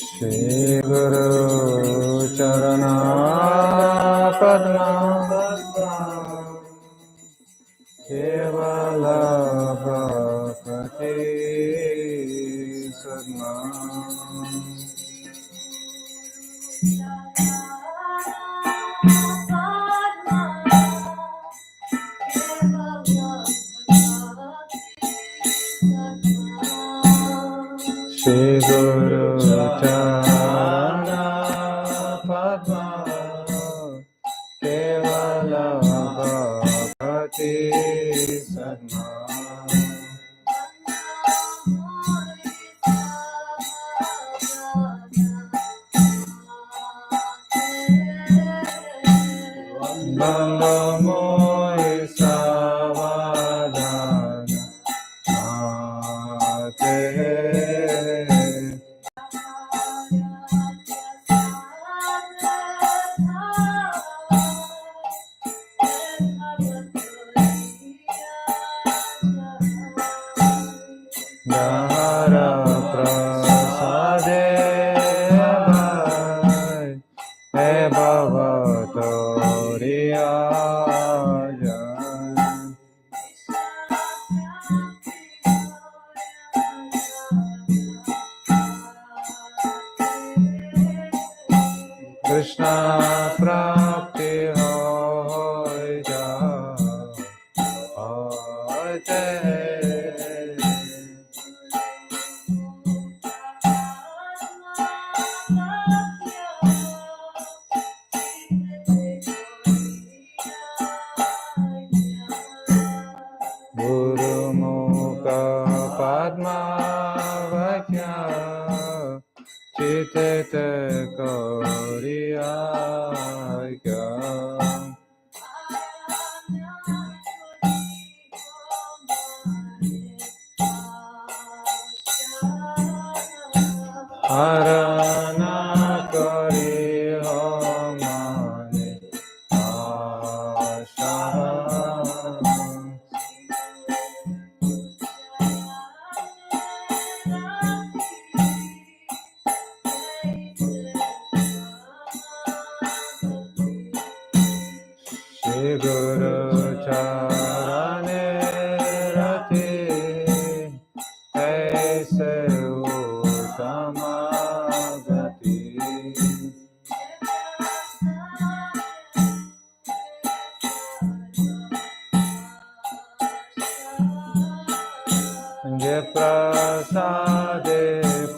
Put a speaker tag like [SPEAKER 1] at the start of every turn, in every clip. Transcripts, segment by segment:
[SPEAKER 1] Shri Guru Charana Padma Kevala Bhakti Sadma Shri Guru Charana Padma Kevala Bhakti Sadma Banga Moy Savadana Ate Dara Prasade Bhai He Bhavatoriya Krishna Prapti Hoy Jai Guru Mukha Padma Vakya Chitete Koriya Harana Kori Homane Asha Shri Guru Charane Rati Aise Uttama Gati Je Prasade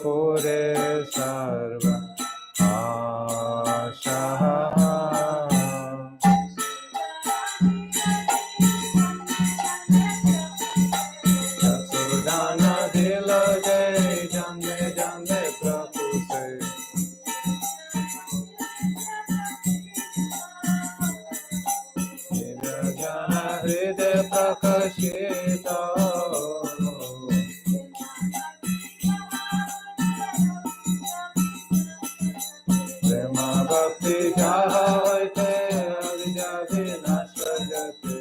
[SPEAKER 1] Pure Sarva Asha Sudana Dila Jai Jande Jande Prabhu Se Jana Hriday Prakashita Prema Bhakti Jaha Hoite Avijja Vinasha Jate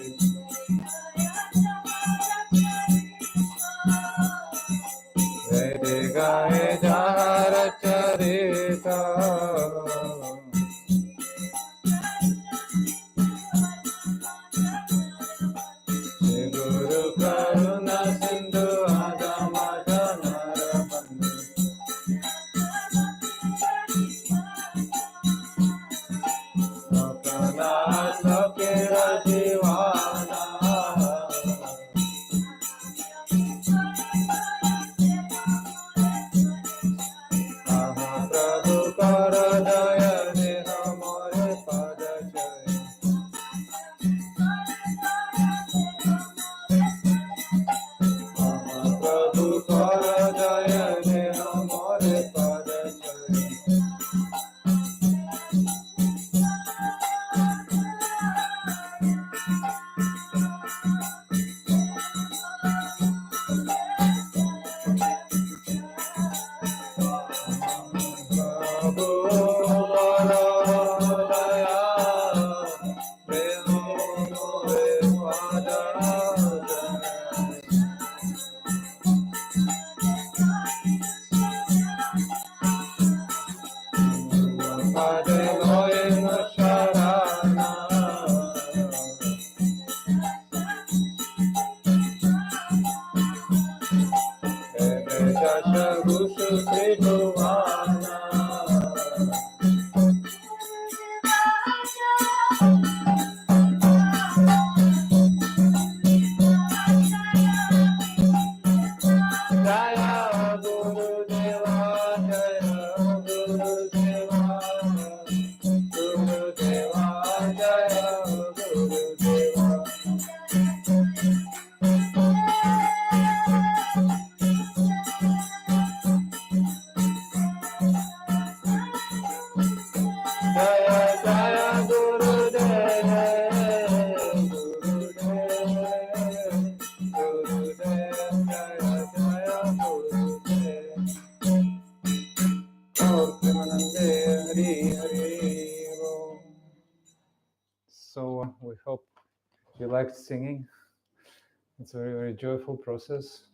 [SPEAKER 1] Vede Gaye Jahara Charita Shri Guru Karuna Sindhu Adama Janara Bandhu Lokanath Lokira Jivana Mahaprabhu Gushu Tribhuvana. Jaya Guru Deva, Jaya Guru Deva, Guru Deva, Jaya Guru Deva. Jaya Jaya Guru Deva, Guru Deva, Guru Deva, Jaya Jaya Guru Deva. Gaur Premanande Hari Hari Om. So we hope you liked singing. It's a very, very joyful process.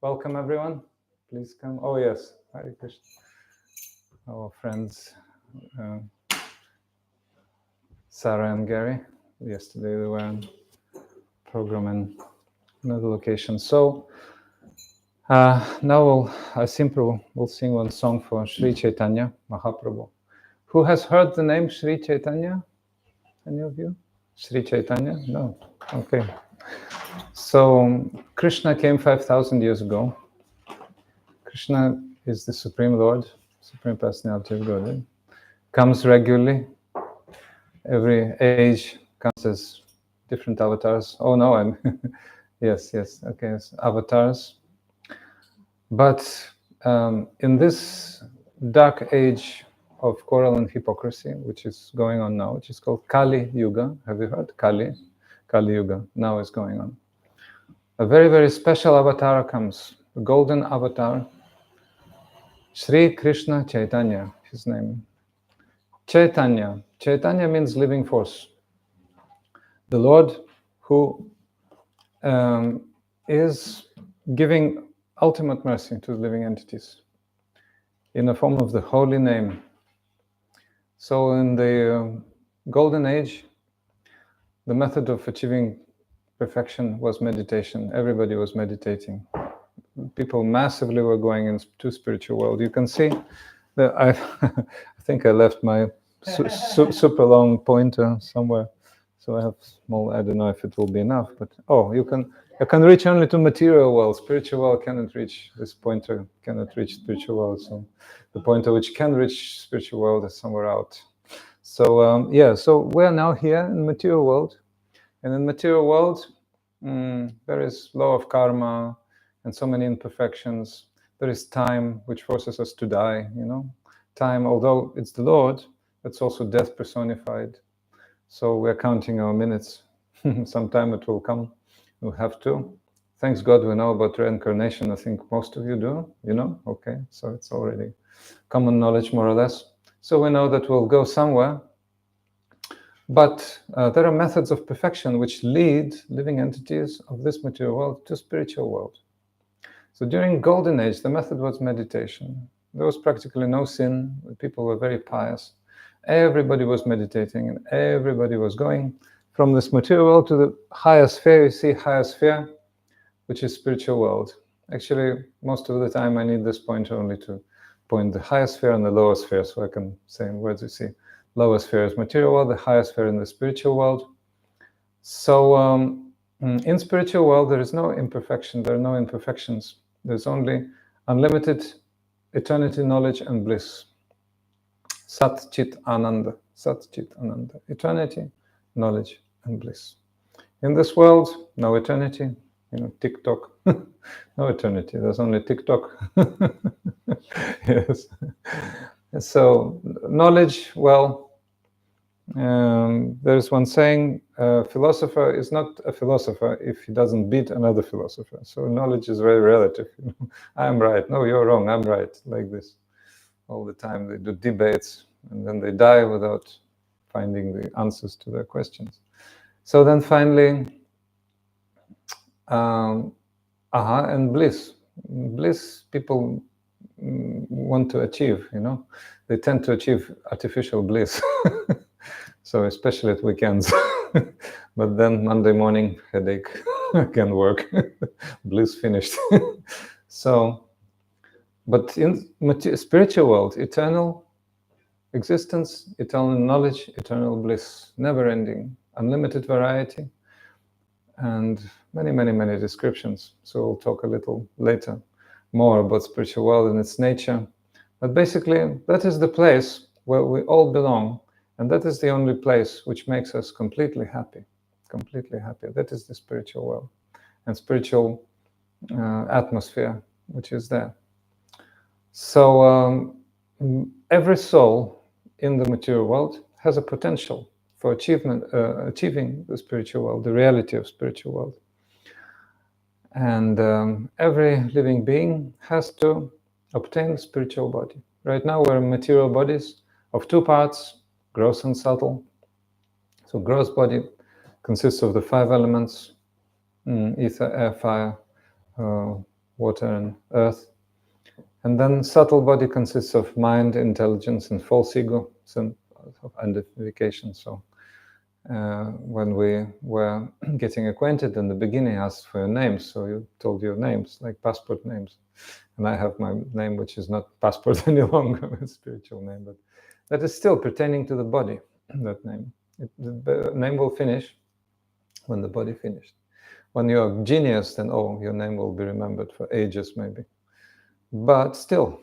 [SPEAKER 1] Welcome everyone. Please come. Oh yes, Hare Krishna. Our friends Sarah and Gary. Yesterday they were on program in another location. So now we'll sing one song for Sri Chaitanya Mahaprabhu. Who has heard the name Sri Chaitanya? Any of you? Sri Chaitanya? No. Okay. So Krishna came 5,000 years ago. Krishna is the Supreme Lord, Supreme Personality of Godhead. Comes regularly. Every age comes as different avatars. Oh no, I'm yes, okay, yes, avatars. But in this dark age of quarrel and hypocrisy, which is going on now, which is called Kali Yuga. Have you heard? Kali Yuga now is going on. A very, very special avatar comes, a golden avatar, Sri Krishna Chaitanya, his name. Chaitanya means living force. The Lord who is giving ultimate mercy to living entities in the form of the holy name. So in the golden age, the method of achieving perfection was meditation. Everybody was meditating. People massively were going into spiritual world. You can see that I think I left my super long pointer somewhere. So I have small, I don't know if it will be enough, but you can reach only to material world. Spiritual world cannot reach, this pointer cannot reach spiritual world. So the pointer which can reach spiritual world is somewhere out. So so we're now here in material world. And in material world, there is law of karma and so many imperfections. There is time which forces us to die, Time, although it's the Lord, it's also death personified. So we're counting our minutes. Sometime it will come. We'll have to. Thanks God we know about reincarnation. I think most of you do, Okay, so it's already common knowledge, more or less. So we know that we'll go somewhere. But there are methods of perfection which lead living entities of this material world to spiritual world. So during Golden Age, the method was meditation. There was practically no sin. People were very pious. Everybody was meditating and everybody was going from this material world to the higher sphere. You see higher sphere, which is spiritual world. Actually, most of the time I need this pointer only to point the higher sphere and the lower sphere, so I can say in words, you see. Lower sphere is material world, the higher sphere in the spiritual world. So in spiritual world, there is no imperfection, there are no imperfections. There's only unlimited eternity, knowledge, and bliss. Sat Chit Ananda, Sat Chit Ananda. Eternity, knowledge, and bliss. In this world, no eternity, TikTok. No eternity, there's only TikTok. Yes. So knowledge, there's one saying, a philosopher is not a philosopher if he doesn't beat another philosopher. So knowledge is very relative. I'm right. No, you're wrong. I'm right. Like this. All the time they do debates and then they die without finding the answers to their questions. So then finally, and bliss. Bliss people want to achieve, They tend to achieve artificial bliss. So especially at weekends. But then Monday morning, headache, again work. Bliss finished. So But in spiritual world, eternal existence, eternal knowledge, eternal bliss, never-ending, unlimited variety, and many, many, many descriptions. So we'll talk a little later more about spiritual world and its nature. But basically, that is the place where we all belong, and that is the only place which makes us completely happy. Completely happy. That is the spiritual world and spiritual atmosphere which is there. So every soul in the material world has a potential for achieving the spiritual world, the reality of spiritual world. And every living being has to obtain a spiritual body. Right now we're in material bodies of two parts, gross and subtle. So gross body consists of the 5 elements, ether, air, fire, water and earth. And then subtle body consists of mind, intelligence, and false ego, some identification. So when we were getting acquainted in the beginning, I asked for your names. So you told your names, like passport names. And I have my name, which is not passport any longer, a spiritual name, but that is still pertaining to the body, that name. The name will finish when the body finished. When you're a genius, then, your name will be remembered for ages, maybe. But still,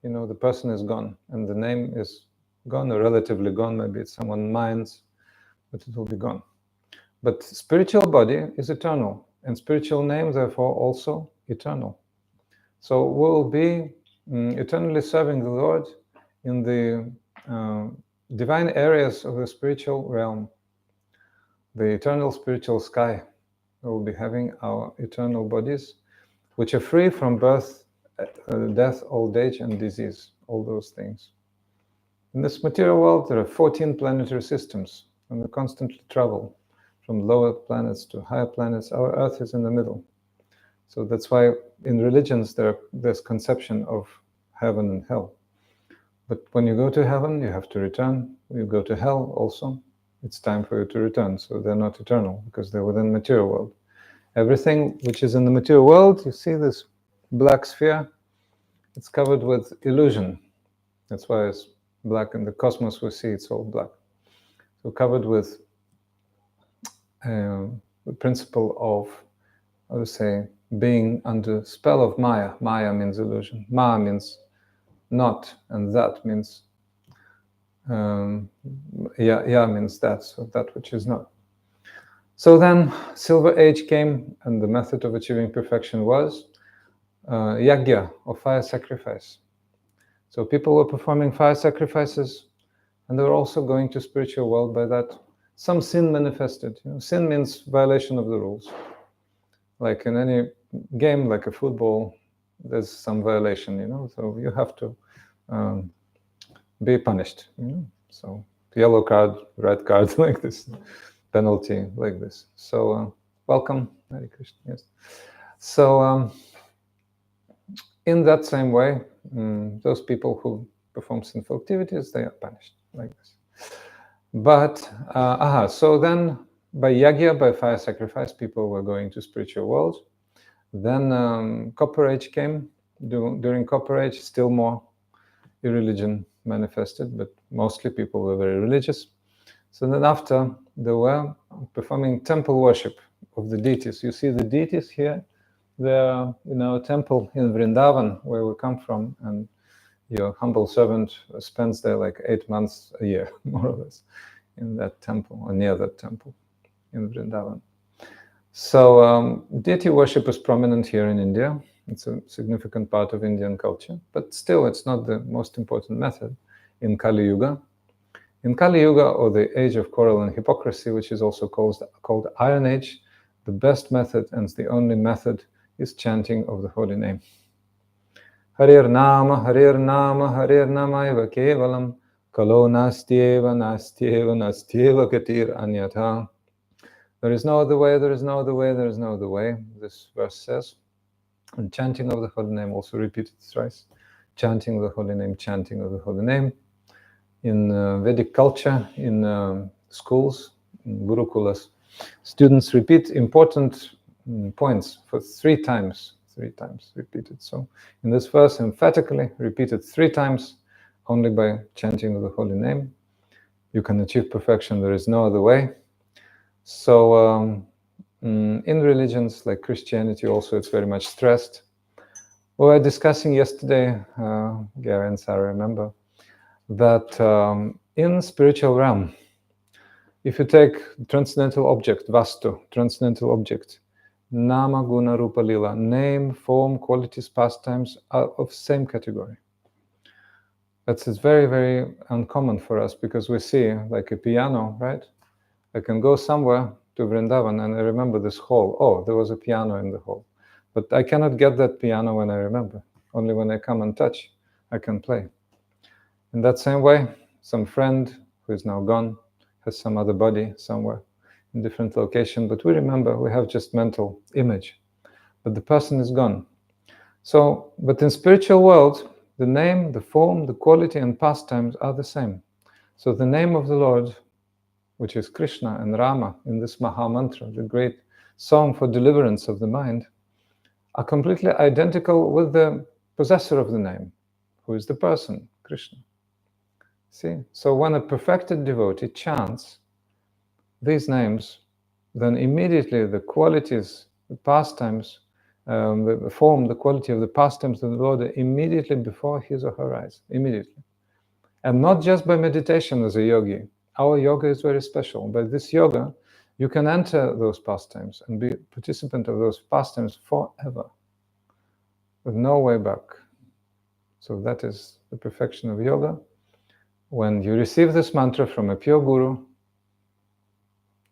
[SPEAKER 1] the person is gone, and the name is gone, or relatively gone. Maybe it's someone's minds, but it will be gone. But spiritual body is eternal, and spiritual name, therefore, also eternal. So we'll be eternally serving the Lord in the divine areas of the spiritual realm, the eternal spiritual sky. We'll be having our eternal bodies, which are free from birth, death, old age, and disease, all those things. In this material world, there are 14 planetary systems, and we constantly travel from lower planets to higher planets. Our Earth is in the middle. So that's why in religions there's conception of heaven and hell. But when you go to heaven, you have to return. When you go to hell also, it's time for you to return. So they're not eternal, because they're within the material world. Everything which is in the material world, you see this black sphere, it's covered with illusion. That's why it's black. In the cosmos we see it's all black. So covered with the principle of, I would say, being under spell of Maya. Maya means illusion. Ma means not, and that means ya means that, so that which is not. So then Silver Age came, and the method of achieving perfection was yagya, or fire sacrifice. So people were performing fire sacrifices, and they were also going to spiritual world by that. Some sin manifested. Sin means violation of the rules. Like in any game, like a football, there's some violation, so you have to be punished. So yellow card, red card, like this, penalty, like this. So welcome, Hare Krishna. Yes. So in that same way, those people who perform sinful activities, they are punished like this. But so then by yagya, by fire sacrifice, people were going to spiritual world. Then Copper Age came. During Copper Age, still more irreligion manifested, but mostly people were very religious. So then after, they were performing temple worship of the deities. You see the deities here. They're in our temple in Vrindavan, where we come from, and your humble servant spends there like 8 months a year, more or less, in that temple, or near that temple in Vrindavan. So deity worship is prominent here in India. It's a significant part of Indian culture, but still it's not the most important method in Kali Yuga. In Kali Yuga, or the age of quarrel and hypocrisy, which is also called Iron Age, the best method and the only method is chanting of the holy name. Harir Nama, Harir Nama, Harir Nama eva kevalam, kalo nastyeva, nastyeva, nastyeva katir anyatha. There is no other way, there is no other way, there is no other way, this verse says. And chanting of the holy name, also repeated thrice. Chanting of the holy name, chanting of the holy name. In Vedic culture, in schools, in Gurukulas, students repeat important points for 3 times. 3 times repeated. So in this verse, emphatically repeated 3 times, only by chanting the holy name, you can achieve perfection. There is no other way. So in religions like Christianity also, it's very much stressed. We were discussing yesterday, Gary and Sarah, remember, that in spiritual realm, if you take transcendental object, Vastu, transcendental object, Nama, Guna, Rupa, Lila, name, form, qualities, pastimes are of same category. That's very, very uncommon for us, because we see like a piano, right? I can go somewhere to Vrindavan and I remember this hall. Oh, there was a piano in the hall. But I cannot get that piano when I remember. Only when I come and touch, I can play. In that same way, some friend who is now gone has some other body somewhere in different location, but we remember, we have just mental image. But the person is gone. So, but in spiritual world, the name, the form, the quality, and pastimes are the same. So the name of the Lord, which is Krishna and Rama in this Maha Mantra, the great song for deliverance of the mind, are completely identical with the possessor of the name, who is the person, Krishna. See? So when a perfected devotee chants these names, then immediately the qualities, the pastimes, the form, the quality of the pastimes of the Lord are immediately before his or her eyes, immediately. And not just by meditation as a yogi. Our yoga is very special. By this yoga, you can enter those pastimes and be a participant of those pastimes forever, with no way back. So that is the perfection of yoga. When you receive this mantra from a pure guru,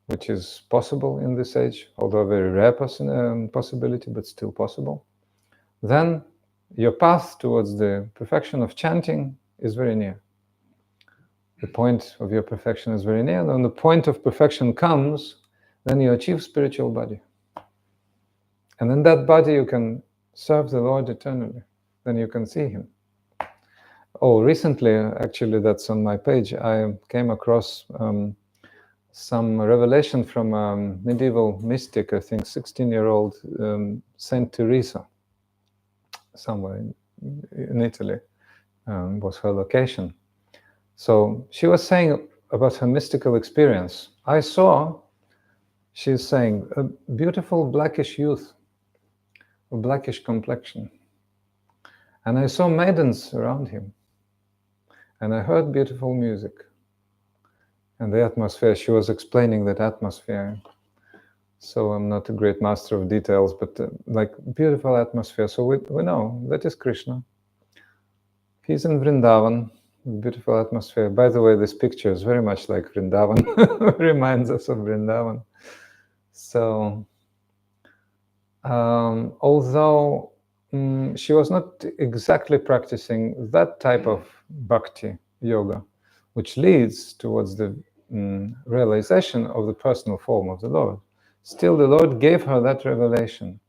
[SPEAKER 1] which is possible in this age, although a very rare possibility, but still possible, then your path towards the perfection of chanting is very near. The point of your perfection is very near. And when the point of perfection comes, then you achieve spiritual body. And in that body you can serve the Lord eternally. Then you can see him. Oh, recently, actually, that's on my page, I came across some revelation from a medieval mystic, I think 16-year-old Saint Teresa, somewhere in Italy, was her location. So she was saying about her mystical experience. I saw, she's saying, a beautiful blackish youth, a blackish complexion. And I saw maidens around him. And I heard beautiful music. And the atmosphere, she was explaining that atmosphere. So I'm not a great master of details, but like beautiful atmosphere. So we know that is Krishna. He's in Vrindavan, beautiful atmosphere. By the way, this picture is very much like Vrindavan, reminds us of Vrindavan. So, although she was not exactly practicing that type of bhakti yoga, which leads towards the realization of the personal form of the Lord, still the Lord gave her that revelation.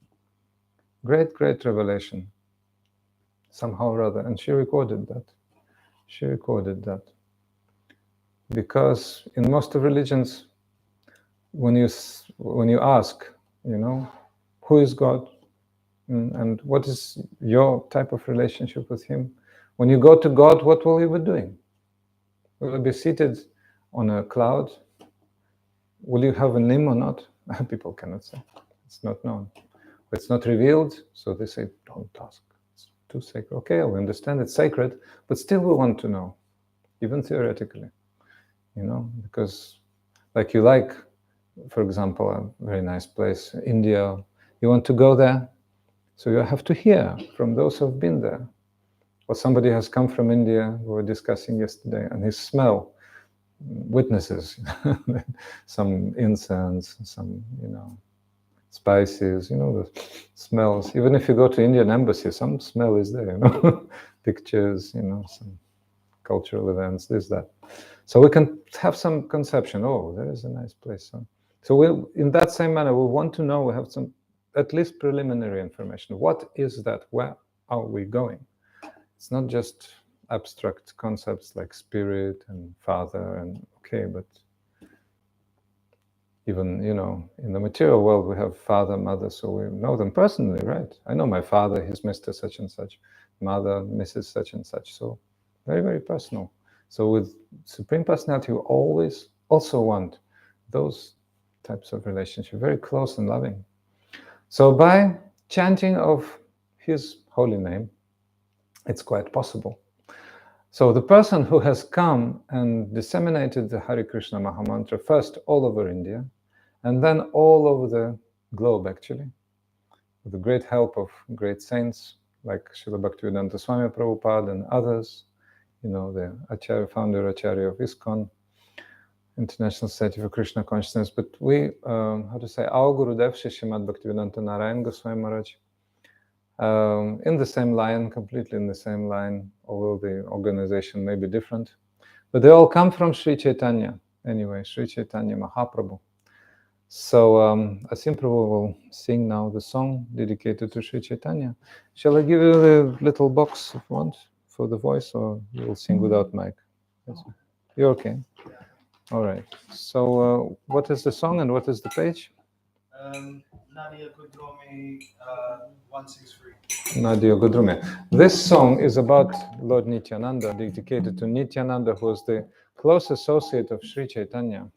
[SPEAKER 1] Great, great revelation, somehow or other. And she recorded that. She recorded that. Because in most of religions, when you ask, who is God, and what is your type of relationship with him, when you go to God, what will you be doing? Will you be seated on a cloud? Will you have a name or not? People cannot say. It's not known. It's not revealed, so they say, don't ask. It's too sacred. Okay, we understand it's sacred, but still we want to know, even theoretically, because for example, a very nice place, India, you want to go there, so you have to hear from those who have been there. Or somebody has come from India, we were discussing yesterday, and his smell witnesses some incense, some, spices, the smells. Even if you go to Indian embassy, some smell is there, pictures, some cultural events, this, that. So we can have some conception, oh, there is a nice place. So in that same manner, we want to know, we have some, at least preliminary information. What is that? Where are we going? It's not just abstract concepts like spirit and father and okay, but Even, in the material world, we have father, mother, so we know them personally, right? I know my father, he's Mr. Such and Such, mother, Mrs. Such and Such. So very, very personal. So with Supreme Personality, we always also want those types of relationship, very close and loving. So by chanting of his holy name, it's quite possible. So the person who has come and disseminated the Hare Krishna Mahamantra first all over India, and then all over the globe, actually, with the great help of great saints like Srila Bhaktivedanta Swami Prabhupada and others, the Acharya, founder Acharya of ISKCON, International Society for Krishna Consciousness. But we, our Gurudev, Shishimad Bhaktivedanta Narayan Goswami Maharaj, in the same line, completely in the same line, although the organization may be different. But they all come from Sri Chaitanya, anyway, Sri Chaitanya Mahaprabhu. So Asim Prabhu will sing now the song dedicated to Sri Chaitanya. Shall I give you the little box if you want for the voice, or you will sing without mic? You're okay? All right. So what is the song and what is the page?
[SPEAKER 2] Nadia Kudrome 163.
[SPEAKER 1] Nadia Kudrome. This song is about Lord Nityananda, dedicated to Nityananda, who is the close associate of Sri Chaitanya.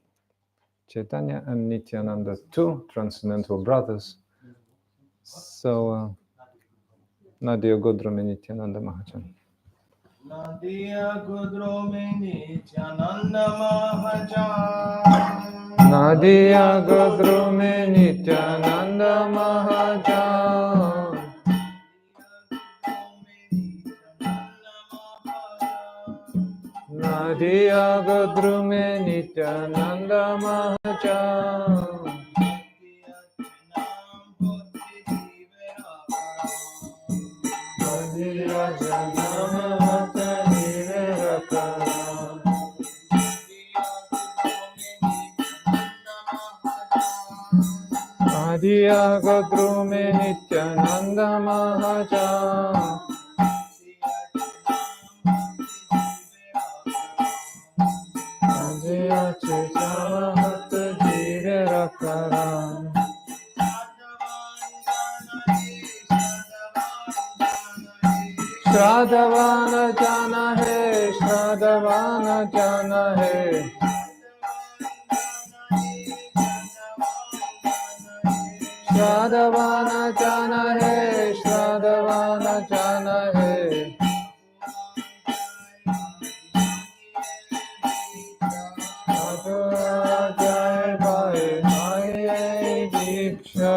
[SPEAKER 1] Chaitanya and Nityananda, two transcendental brothers. So, Nadia Godrome Nityananda Mahajan.
[SPEAKER 2] Nadia Kudrome Nityananda Mahajan.
[SPEAKER 1] Nadia Godrome Nityananda Mahajan. Nadia Godrome Nityananda Mahajan. Nadia Godrome Nityananda Mahajan. Nadia Chaitanya Jive Rakara. Shradhavana jana hai, Shradhavana jana hai. Shradhavana jana hai, Shradhavana jana hai. Madhura jai bhai, bhai diksha.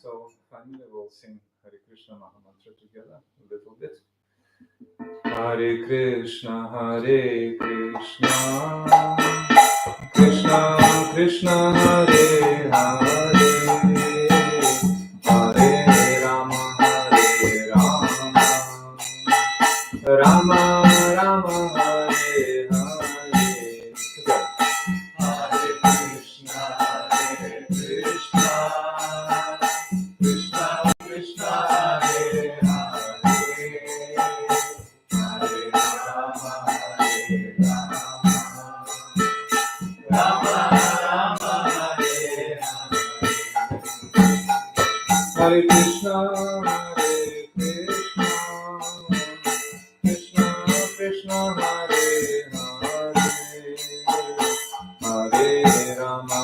[SPEAKER 1] So finally we'll sing Hare Krishna Mahamantra together a little bit. Hare Krishna, Krishna Krishna, Hare Hare, Hare Rama, Rama Rama, Hare Hare. Hare Krishna, Krishna Krishna, Hare Hare, Hare Rama, Rama Rama, Hare Hare. Hare Krishna, Krishna Krishna, Hare Hare, Hare Rama,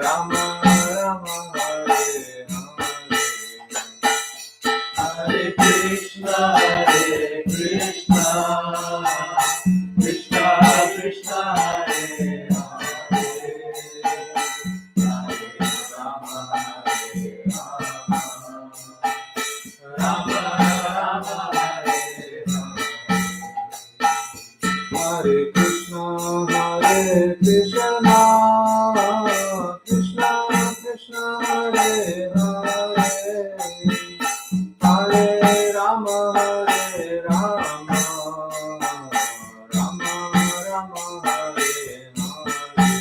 [SPEAKER 1] Rama Rama, Hare Hare. Hare Krishna, Krishna Krishna, Hare Hare, Hare Rama, Rama Rama, Hare Hare. Hare Krishna, Krishna Krishna, Hare Hare, Hare Rama, Rama Rama, Hare Hare.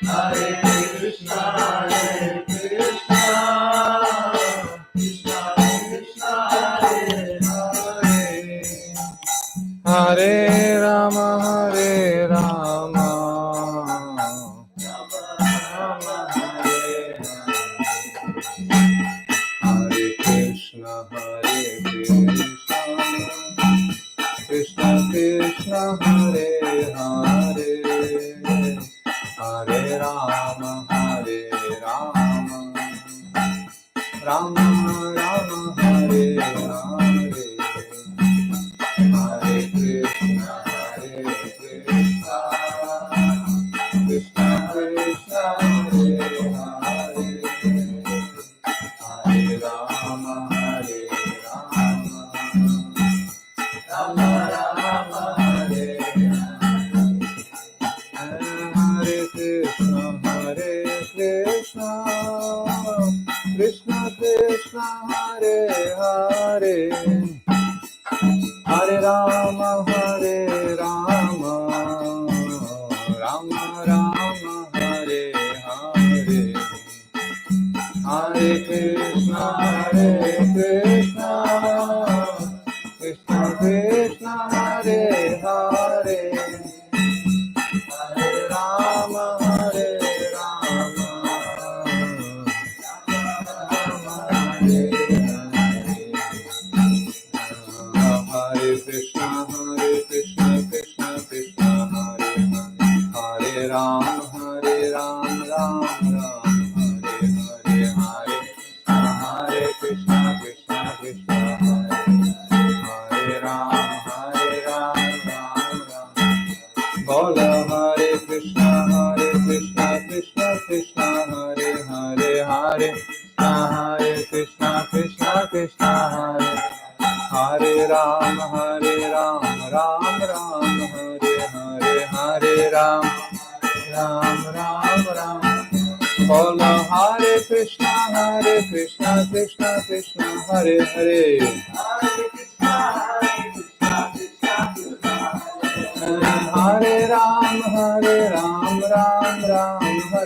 [SPEAKER 1] Hare Krishna, Krishna Krishna, Hare Hare, Hare Rama, Rama Rama, Hare Hare. Hare Krishna, Krishna Krishna, Hare Hare, Hare Rama, Rama Rama Hare Hare, Hare Krishna Hare Krishna, Krishna Krishna Hare Hare, Hare Rama Hare Rama, Rama Rama Hare Hare, Hare Krishna Krishna Krishna Hare Hare, Hare Rama Hare Rama, Rama Rama Hare Hare, Hare Krishna Krishna Krishna Hare Hare, Hare Rama Hare Rama, Rama Hare Hare, Hare Krishna Krishna Krishna Hare Hare, Hare Ram Ram Ram Hare Hare, Hare Krishna Krishna Hare Ram Ram Bola Hare Krishna Krishna Krishna Hare Hare, Hare Krishna Krishna Krishna Hare Ram Ram Hare Hare, Hare Ram Ram Bola Hare Krishna Krishna Krishna Hare Hare, Hare Ram Ram Hare Hare, Hare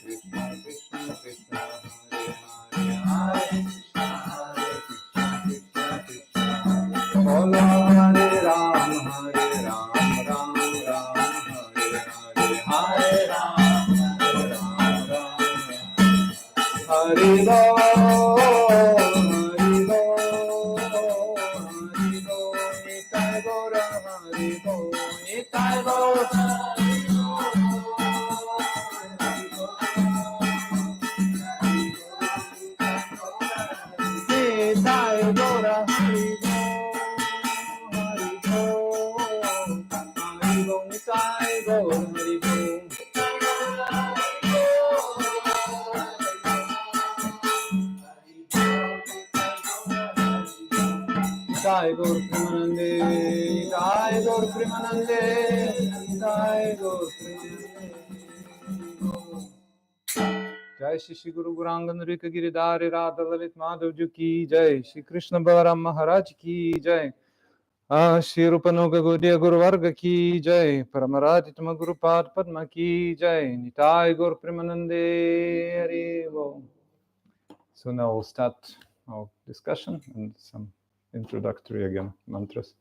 [SPEAKER 1] Krishna Krishna Krishna Hare Hare, Hare Krishna Krishna Bola Hare Ram Ram Hare Hare, Hare Ram Hari Bol, Hari Bol, Hari Bol, Nitai Gaura, Hari Bol, Nitai Gaura, Hari Bol, Nitai Gaura, Hari Bol, Hari Bol, Hari Bol, Nitai Gaura, Hari Bol. Jai Gaur Premanande, Jai Gaur Premanande, Jai Gaur Premanande. Jai Shri Guru Gauranga Narika Giridhari Radha Lalit Madhav Ji ki Jai, Shri Krishna Balaram Maharaj ki Jai, Shri Rupanuga Gaudiya Guru Varga ki Jai, Paramaraditama Guru Pad Padma ki Jai, Nitai Gaur Premanande Hari Bol. So now we'll start our discussion and some introductory again mantras.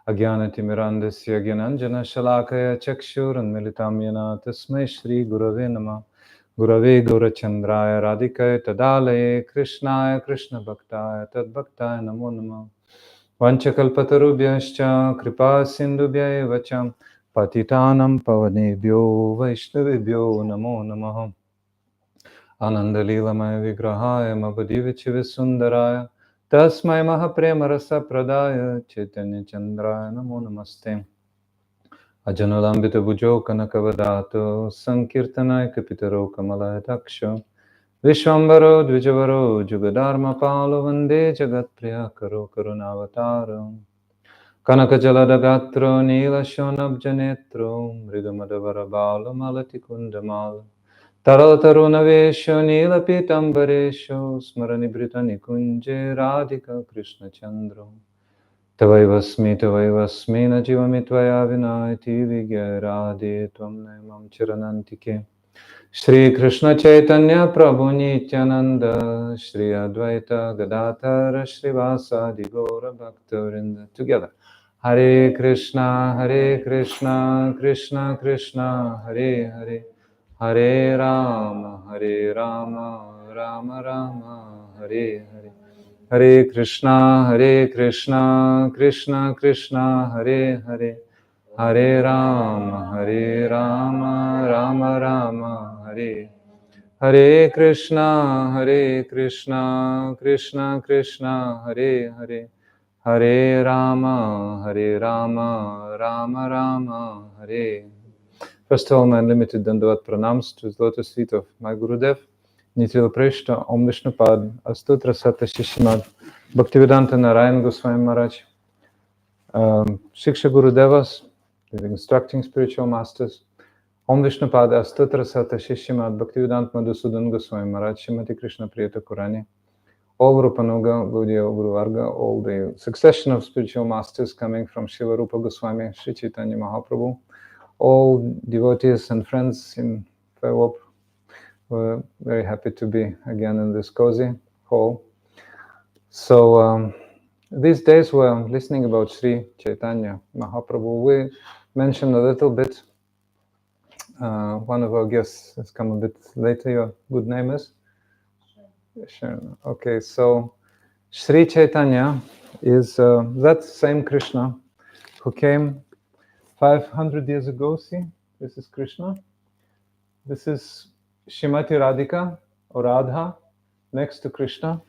[SPEAKER 1] Agyanati mirandasya gyananjana shalakaya chakshurunmilitam yena tasmai Shri Gurave Namah. Gurave Gaurachandraya Radhikaya Tadalaye Krishnaya Krishna Bhaktaya Tadbhaktaya Namo Namah. Vanchakalpatarubhyascha Kripa Sindhubhya Vacham Patitanam Pavanebhyo Vaishnavibhyo Namo Namah. Anandalilamaya Vigrahaya Mabadivichiva Sundaraya Tasmai Mahaprema Rasa Pradaya Chaitanya Chandraya Namo Namaste. Ajanulambita Bujo Kanakavadato Sankirtanaya Kapitaro Kamalaya Daksha Vishwambaro Dvijavaro Jugadharma Palo Vande Jagat Priyakaro Karunavataram Kanakajaladagatro Nila Shonabjanetro Mrigamadavara Balo Malati Kundamal Tarotarunavesho Nila Pitambaresho Smaranibrita Nikunje Radhika Krishna Chandro Tavaivasmi Najivamittvaya Vinayati Vigya Radhe Tvam Naimam Chiranantike Shri Krishna Chaitanya Prabhu Nityananda Shri Advaita Gadadhara Shri Vasadi Gaura Bhakta-vrinda. Together. Hare Krishna Krishna Krishna Hare Hare, Hare Rama Rama Rama Hare Hare, Hare Krishna Krishna Krishna Hare Hare, Hare Rama, Hare Rama, Rama Rama, Hare Hare Krishna, Krishna Krishna, Hare Hare, Hare Rama, Rama Rama, Hare. First of all, my unlimited Dandavat pranams to the lotus feet of my Gurudev, Nitil Preshta, Om Vishnupad, Astutra Sata Shishimad, Bhaktivedanta Narayan Goswami Maharaj, Shiksha Gurudevas, the instructing spiritual masters, Om Vishnupad, Astutra Sata Shishimad, Bhaktivedanta Madhusudan Goswami Maharaj, Shrimati Krishna Priyata Kurani, all Rupanuga, Gaudiya Guru Varga, all the succession of spiritual masters coming from Shiva Rupa Goswami, Sri Chaitanya Mahaprabhu, all devotees and friends in Fairwarp. We're very happy to be again in this cozy hall. So these days we're listening about Sri Chaitanya Mahaprabhu. We mentioned a little bit. One of our guests has come a bit later. Your good name is? Sure. Okay, so Sri Chaitanya is that same Krishna who came 500 years ago. See, this is Krishna. This is Shrimati Radhika or Radha next to Krishna.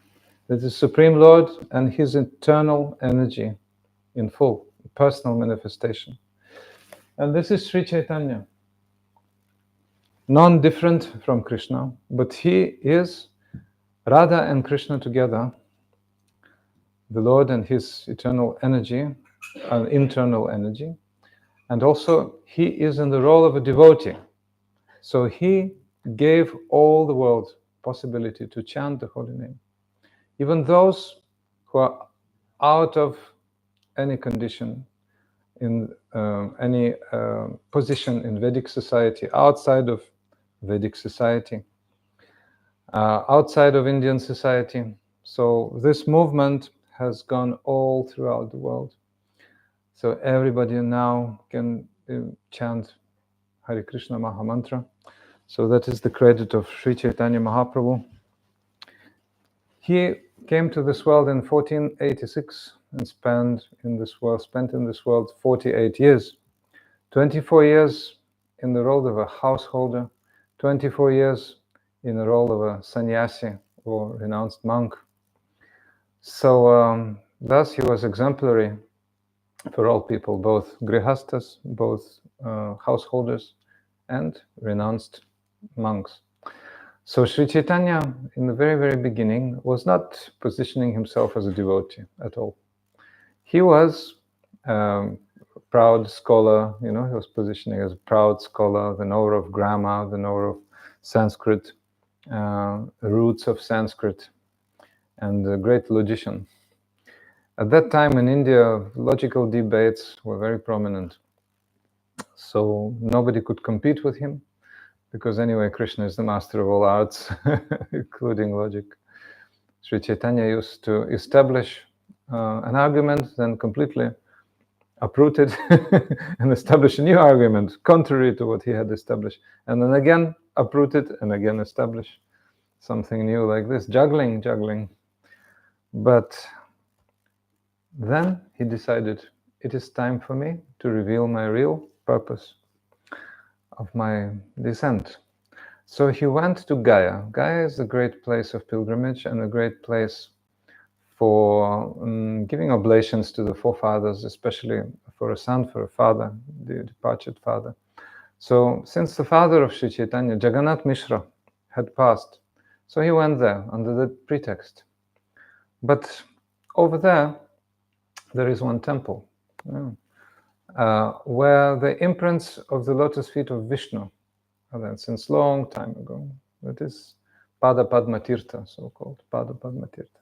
[SPEAKER 1] This is Supreme Lord and his eternal energy in full, personal manifestation. And this is Sri Chaitanya, non-different from Krishna, but he is Radha and Krishna together, the Lord and his eternal energy, internal energy, and also he is in the role of a devotee. So he gave all the world possibility to chant the holy name. Even those who are out of any condition, in any position in Vedic society, outside of Vedic society, outside of Indian society. So this movement has gone all throughout the world. So everybody now can chant Hare Krishna Mahamantra. So that is the credit of Sri Chaitanya Mahaprabhu. He came to this world in 1486 and spent in this world 48 years. 24 years in the role of a householder, 24 years in the role of a sannyasi or renounced monk. So thus he was exemplary for all people, both grihastas, both householders and renounced monks. So Sri Chaitanya, in the very, very beginning, was not positioning himself as a devotee at all. He was a proud scholar, he was positioning as a proud scholar, the knower of grammar, the knower of Sanskrit, roots of Sanskrit, and a great logician. At that time in India, logical debates were very prominent. So nobody could compete with him, because anyway, Krishna is the master of all arts, including logic. Sri Chaitanya used to establish an argument, then completely uproot it and establish a new argument, contrary to what he had established. And then again, uproot it and again establish something new like this, juggling. But then he decided, it is time for me to reveal my real purpose of my descent. So he went to Gaya. Gaya is a great place of pilgrimage and a great place for giving oblations to the forefathers, especially for a son, for a father, the departed father. So since the father of Sri Chaitanya, Jagannath Mishra, had passed, so he went there under that pretext. But over there is one temple where the imprints of the lotus feet of Vishnu are there since long time ago. That is Pada Padma Tirtha, so-called Pada Padma Tirtha.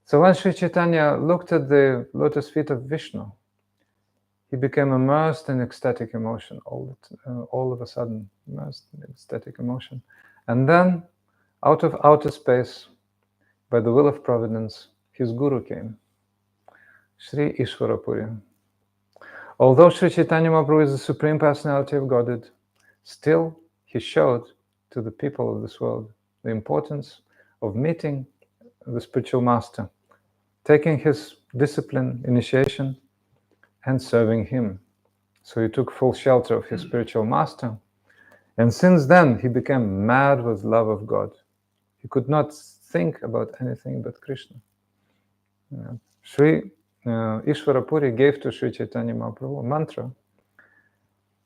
[SPEAKER 1] So when Sri Chaitanya looked at the lotus feet of Vishnu, he became immersed in ecstatic emotion, all of a sudden, immersed in ecstatic emotion. And then, out of outer space, by the will of providence, his guru came, Sri Ishwarapuri. Although Sri Chaitanya Mahaprabhu is the Supreme Personality of Godhead, still he showed to the people of this world the importance of meeting the spiritual master, taking his discipline, initiation, and serving him. So he took full shelter of his spiritual master. And since then, he became mad with love of God. He could not think about anything but Krishna. Sri Ishvara Puri gave to Sri Chaitanya Mahaprabhu a mantra.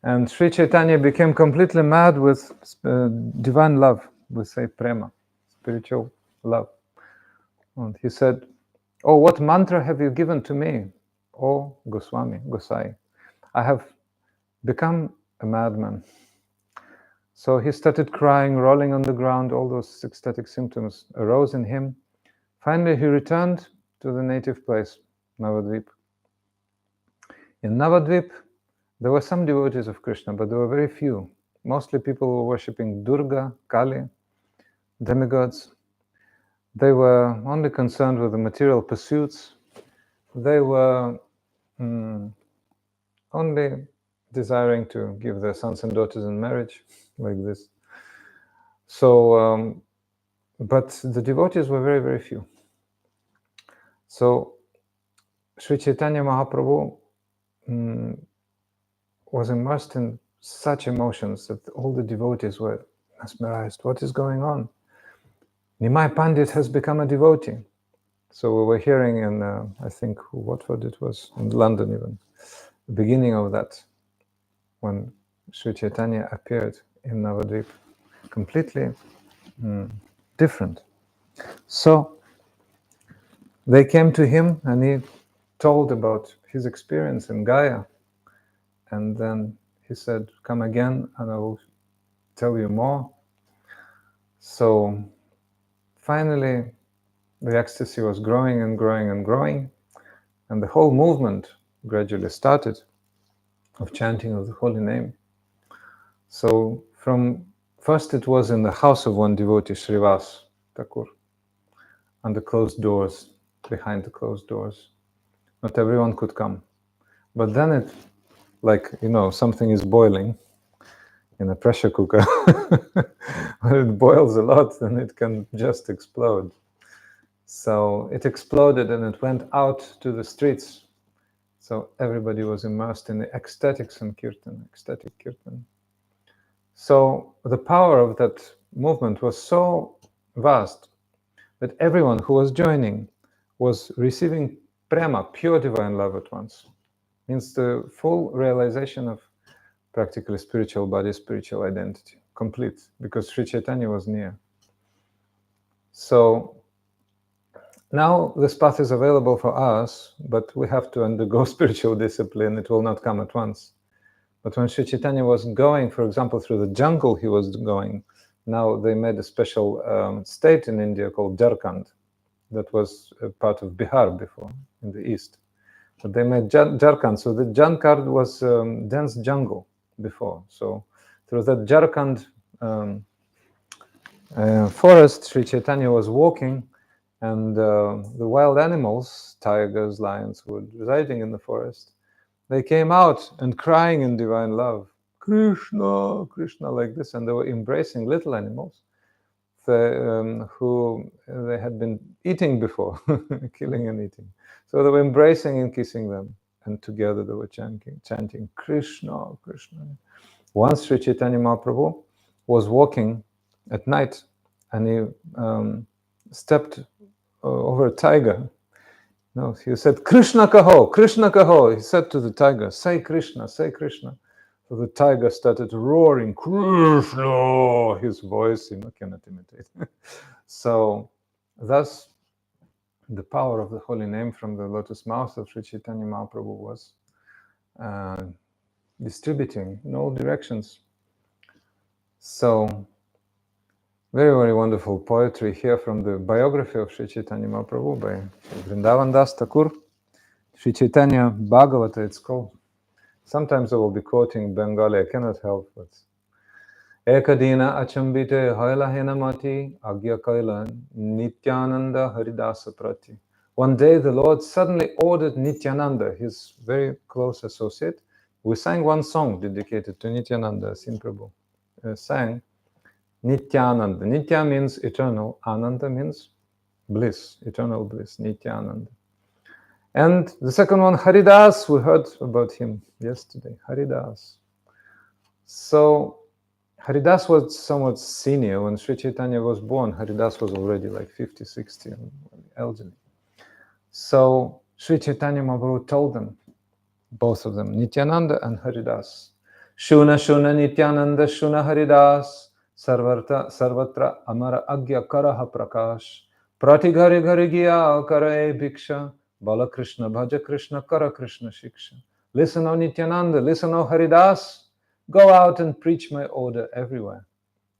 [SPEAKER 1] And Sri Chaitanya became completely mad with divine love, we say prema, spiritual love. And he said, "Oh, what mantra have you given to me, oh Goswami, Gosai? I have become a madman." So he started crying, rolling on the ground. All those ecstatic symptoms arose in him. Finally, he returned to the native place, Navadvip. In Navadvip, there were some devotees of Krishna, but there were very few. Mostly people were worshipping Durga, Kali, demigods. They were only concerned with the material pursuits. They were only desiring to give their sons and daughters in marriage, like this. So, but the devotees were very, very few. So, Sri Chaitanya Mahaprabhu was immersed in such emotions that all the devotees were mesmerized. What is going on? Nimai Pandit has become a devotee. So we were hearing in, I think, Watford it was, in London even, the beginning of that, when Sri Chaitanya appeared in Navadvip, completely different. So they came to him and he told about his experience in Gaya. And then he said, "Come again and I will tell you more." So finally, the ecstasy was growing and growing and growing, and the whole movement gradually started of chanting of the holy name. So from first it was in the house of one devotee, Srivas Thakur, under closed doors, behind the closed doors. Not everyone could come. But then it, like, something is boiling in a pressure cooker. When it boils a lot, then it can just explode. So it exploded and it went out to the streets. So everybody was immersed in the ecstatic Sankirtan, ecstatic Kirtan. So the power of that movement was so vast that everyone who was joining was receiving prema, pure divine love at once. Means the full realization of practically spiritual body, spiritual identity, complete, because Sri Chaitanya was near. So now this path is available for us, but we have to undergo spiritual discipline. It will not come at once. But when Sri Chaitanya was going, for example, through the jungle he was going, now they made a special state in India called Jharkhand, that was a part of Bihar before, in the east. But they made Jharkhand, so the Jharkhand was dense jungle before. So through that Jharkhand forest, Sri Chaitanya was walking, and the wild animals, tigers, lions, were residing in the forest. They came out and crying in divine love, "Krishna, Krishna," like this, and they were embracing little animals who they had been eating before, killing and eating. So they were embracing and kissing them, and together they were chanting Krishna, Krishna. Once Sri Chaitanya Mahaprabhu was walking at night, and he stepped over a tiger. No, he said, "Krishna kaho, Krishna kaho." He said to the tiger, "Say Krishna, say Krishna." So the tiger started roaring, "Krishna!" His voice, cannot imitate. So thus, the power of the holy name from the lotus mouth of Sri Chaitanya Mahaprabhu was distributing in all directions. So, very, very wonderful poetry here from the biography of Sri Chaitanya Mahaprabhu by Vrindavan Das Thakur. Sri Chaitanya Bhagavata, it's called. Sometimes I will be quoting Bengali, I cannot help but. Ekadina achambite hoila henamati agya kaila Nityananda Haridasa Prati. One day the Lord suddenly ordered Nityananda, his very close associate. We sang one song dedicated to Nityananda, Sin Prabhu. Sang Nityananda. Nitya means eternal, Ananda means bliss, eternal bliss, Nityananda. And the second one, Haridas, we heard about him yesterday, Haridas. So Haridas was somewhat senior. When Sri Chaitanya was born, Haridas was already like 50, 60, and elderly. So Sri Chaitanya Mahaprabhu told them, both of them, Nityananda and Haridas, Shuna Shuna Nityananda Shuna Haridas, Sarvatra Amara Agya Karaha Prakash, Prati Ghari Ghari Gya Kara E Bhiksha, Bala Krishna Bhaja Krishna Kara Krishna Shiksha. Listen, O Nityananda, listen, O Haridas, go out and preach my order everywhere.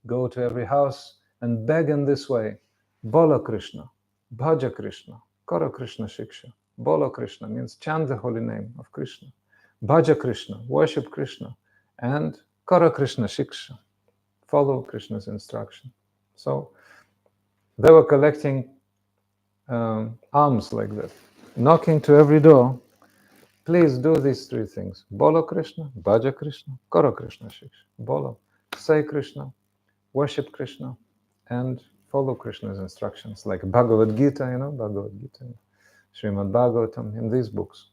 [SPEAKER 1] Go to every house and beg in this way, Bala Krishna, Bhaja Krishna, Kara Krishna Shiksha. Bala Krishna means chant the holy name of Krishna. Bhaja Krishna, worship Krishna. And Kara Krishna Shiksha, follow Krishna's instruction. So they were collecting alms like that, knocking to every door. Please do these three things. Bolo Krishna, Bhaja Krishna, Kara Krishna Shiksha. Bolo, say Krishna, worship Krishna, and follow Krishna's instructions, like Bhagavad Gita, Bhagavad Gita, Srimad Bhagavatam, in these books.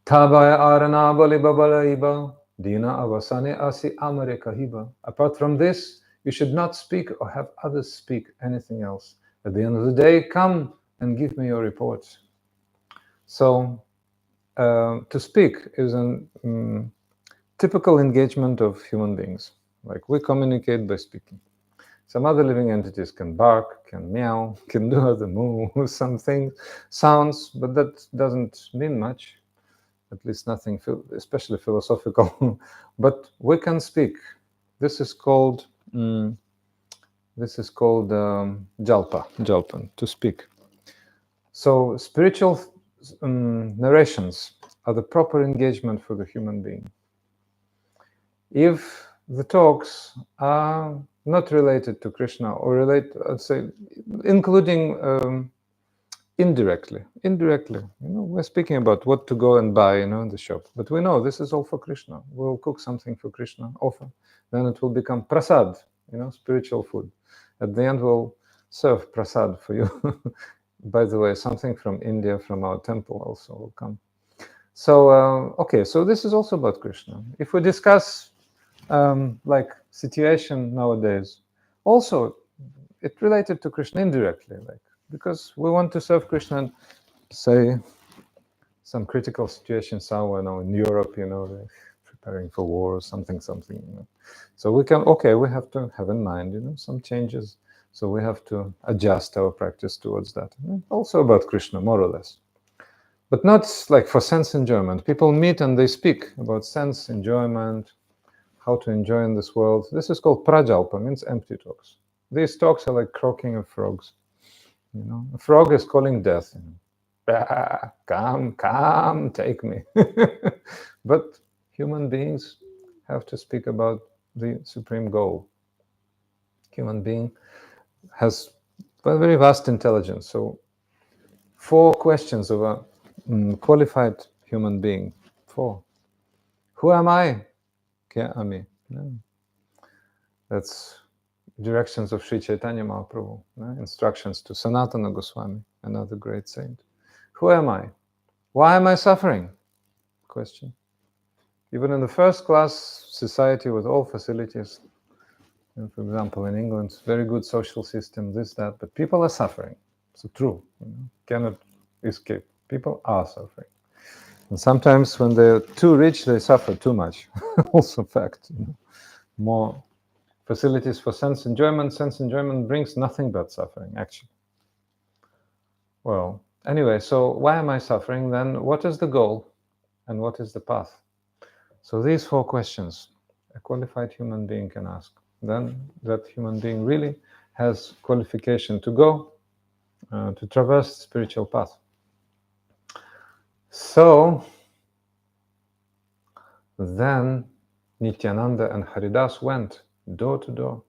[SPEAKER 1] Tabaya arana bali babala iba, dina avasane asi amare kahiba. Apart from this, you should not speak or have others speak anything else. At the end of the day, come and give me your reports. So, to speak is a typical engagement of human beings. Like we communicate by speaking. Some other living entities can bark, can meow, can do other moves, something, sounds, but that doesn't mean much, at least nothing especially philosophical. But we can speak. This is called jalpan, to speak. So spiritual narrations are the proper engagement for the human being. If the talks are not related to Krishna, or I'd say, including indirectly, we're speaking about what to go and buy, in the shop. But we know this is all for Krishna. We'll cook something for Krishna, offer. Then it will become prasad, spiritual food. At the end, we'll serve prasad for you. By the way, something from India, from our temple also will come. So, okay, so this is also about Krishna. If we discuss like situation nowadays, also it related to Krishna indirectly, like because we want to serve Krishna and say some critical situation somewhere now in Europe, they're preparing for war or something. So we have to have in mind, some changes. So we have to adjust our practice towards that. Also about Krishna, more or less. But not like for sense enjoyment. People meet and they speak about sense enjoyment, how to enjoy in this world. This is called prajalpa, means empty talks. These talks are like croaking of frogs. A frog is calling death. Come, take me. But human beings have to speak about the supreme goal. Human being has a very vast intelligence. So 4 questions of a qualified human being. 4. Who am I? Kya ami? That's directions of Sri Chaitanya Mahaprabhu, instructions to Sanatana Goswami, another great saint. Who am I? Why am I suffering? Question. Even in the first class society with all facilities, for example, in England, very good social system, this, that, but people are suffering. So true, cannot escape. People are suffering. And sometimes when they're too rich, they suffer too much. Also fact. More facilities for sense enjoyment. Sense enjoyment brings nothing but suffering, actually. Well, anyway, so why am I suffering? Then what is the goal and what is the path? So these 4 questions a qualified human being can ask. Then that human being really has qualification to go to traverse the spiritual path. So then Nityananda and Haridas went door to door,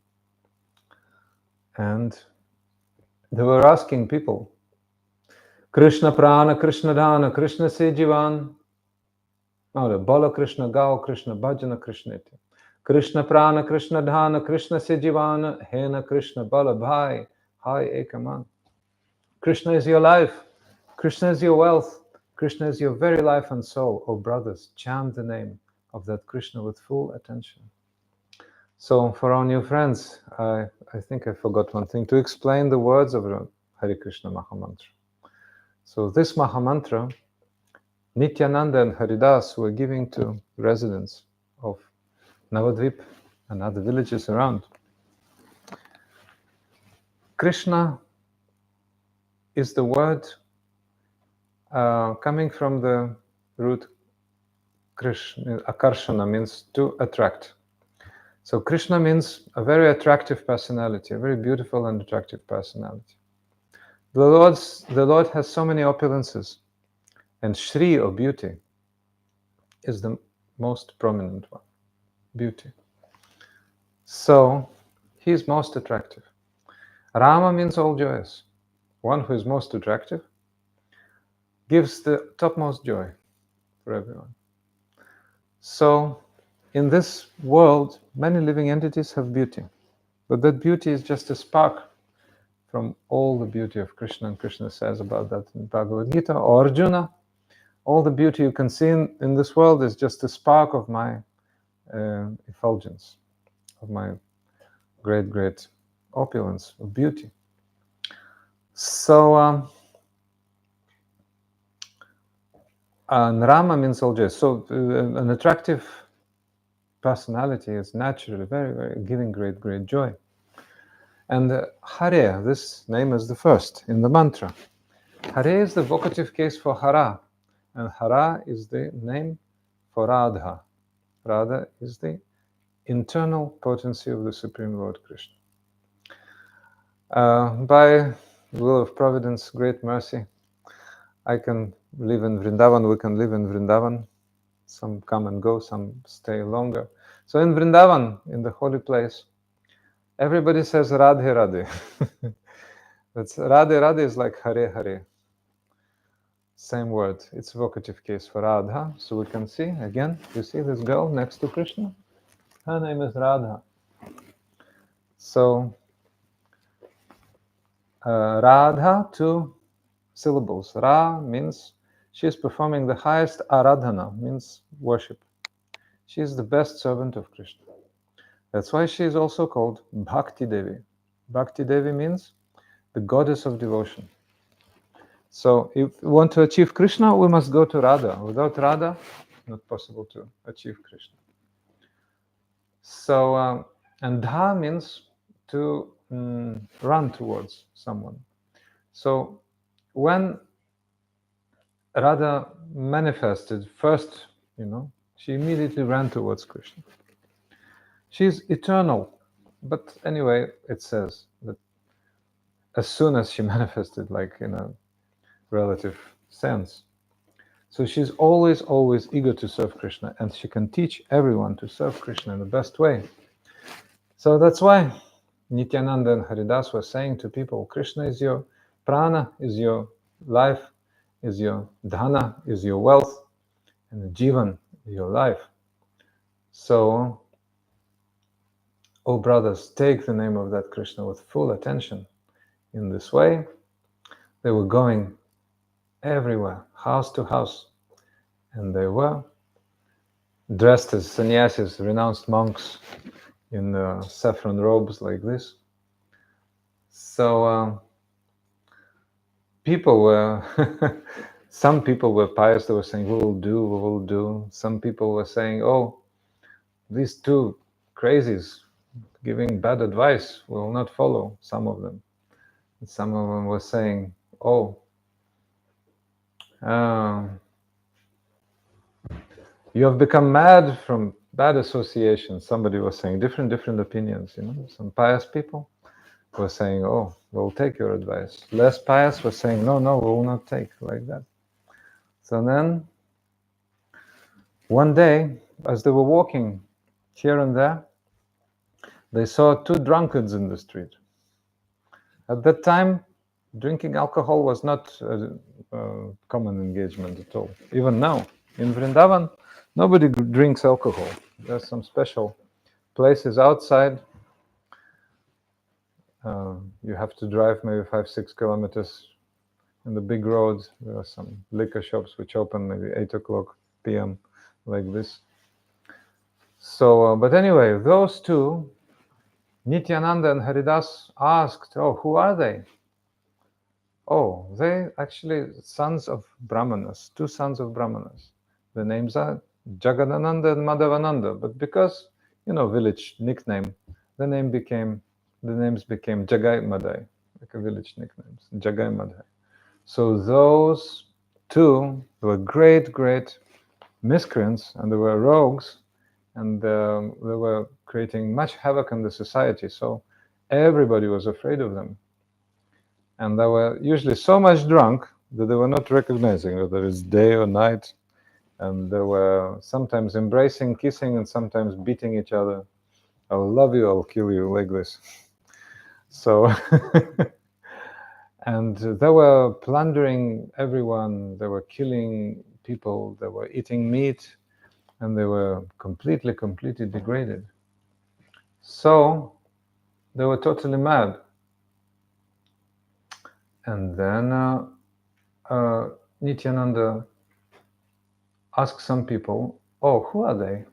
[SPEAKER 1] and they were asking people, Krishna prana, Krishna dhana, Krishna se jivan. Bala Krishna gao, Krishna bhajana, Krishneti. Krishna prana, Krishna dhana, Krishna se jivana, hena Krishna bala bhai, hai ekaman. Krishna is your life. Krishna is your wealth. Krishna is your very life and soul. Oh brothers, chant the name of that Krishna with full attention. So for our new friends, I think I forgot one thing, to explain the words of the Hare Krishna Mahamantra. So this Mahamantra, Nityananda and Haridas were giving to residents of Navadvip and other villages around. Krishna is the word coming from the root Krishna. Akarshana means to attract. So Krishna means a very attractive personality, a very beautiful and attractive personality. The Lord has so many opulences, and Shri, or beauty, is the most prominent one, beauty. So he is most attractive. Rama means all joyous. One who is most attractive gives the topmost joy for everyone. So in this world, many living entities have beauty, but that beauty is just a spark from all the beauty of Krishna, and Krishna says about that in Bhagavad Gita. Or Arjuna, all the beauty you can see in this world is just a spark of my effulgence, of my great, great opulence of beauty. So, and Rama means all joy. So an attractive personality is naturally very, very giving great, great joy. And Hare, this name is the first in the mantra. Hare is the vocative case for Hara, and Hara is the name for Radha. Radha is the internal potency of the Supreme Lord Krishna. By the will of Providence, great mercy, I can live in Vrindavan, we can live in Vrindavan. Some come and go, some stay longer. So in Vrindavan, in the holy place, everybody says Radhe Radhe. That's Radhe Radhe is like Hare Hare. Same word. It's vocative case for Radha. So we can see, again, you see this girl next to Krishna? Her name is Radha. So, Radha, 2 syllables. Ra means she is performing the highest aradhana, means worship. She is the best servant of Krishna. That's why she is also called Bhakti Devi. Bhakti Devi means the goddess of devotion. So if we want to achieve Krishna, we must go to Radha. Without Radha, not possible to achieve Krishna. So, and Dha means to run towards someone. So when Radha manifested first, she immediately ran towards Krishna. She's eternal, but anyway, it says that as soon as she manifested, like in a relative sense, so she's always, always eager to serve Krishna, and she can teach everyone to serve Krishna in the best way. So that's why Nityananda and Haridas were saying to people, Krishna is your prana, is your life, is your dhana, is your wealth, and the jivan is your life. So, oh brothers, take the name of that Krishna with full attention. In this way, they were going everywhere, house to house, and they were dressed as sannyasis, renounced monks, in saffron robes like this. So people were, some people were pious, they were saying, we will do. Some people were saying, oh, these 2 crazies giving bad advice, we will not follow, some of them. And some of them were saying, oh, you have become mad from bad association. Somebody was saying different opinions, Some pious people were saying, oh, we'll take your advice. Less pious were saying, no, we will not take, like that. So then, one day, as they were walking here and there, they saw 2 drunkards in the street. At that time, drinking alcohol was not a common engagement at all. Even now, in Vrindavan, nobody drinks alcohol. There's some special places outside. You have to drive maybe 5-6 kilometers in the big road, there are some liquor shops which open maybe 8 o'clock p.m. like this. So, but anyway, those two, Nityananda and Haridas, asked, "Oh, who are they?" Oh, they actually sons of Brahmanas, two sons of Brahmanas. The names are Jagadananda and Madhavananda, but because, village nickname, the names became Jagai and Madhai, like a village nicknames, Jagai and Madhai. So those two were great, great miscreants, and they were rogues, and they were creating much havoc in the society. So everybody was afraid of them. And they were usually so much drunk that they were not recognizing whether it's day or night. And they were sometimes embracing, kissing, and sometimes beating each other. I will love you, I'll kill you, like this. So, and they were plundering everyone, they were killing people, they were eating meat, and they were completely, completely degraded. So, they were totally mad. And then Nityananda asked some people, "Oh, who are they?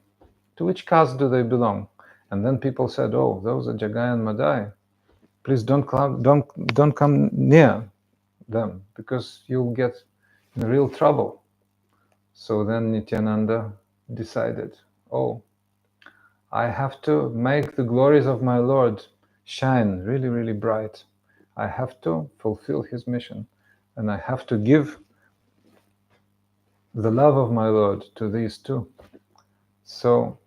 [SPEAKER 1] To which caste do they belong?" And then people said, "Oh, those are Jagai and Madhai. Please don't come near them because you'll get in real trouble." So then Nityananda decided, "Oh, I have to make the glories of my Lord shine really, really bright. I have to fulfill his mission, and I have to give the love of my Lord to these two." So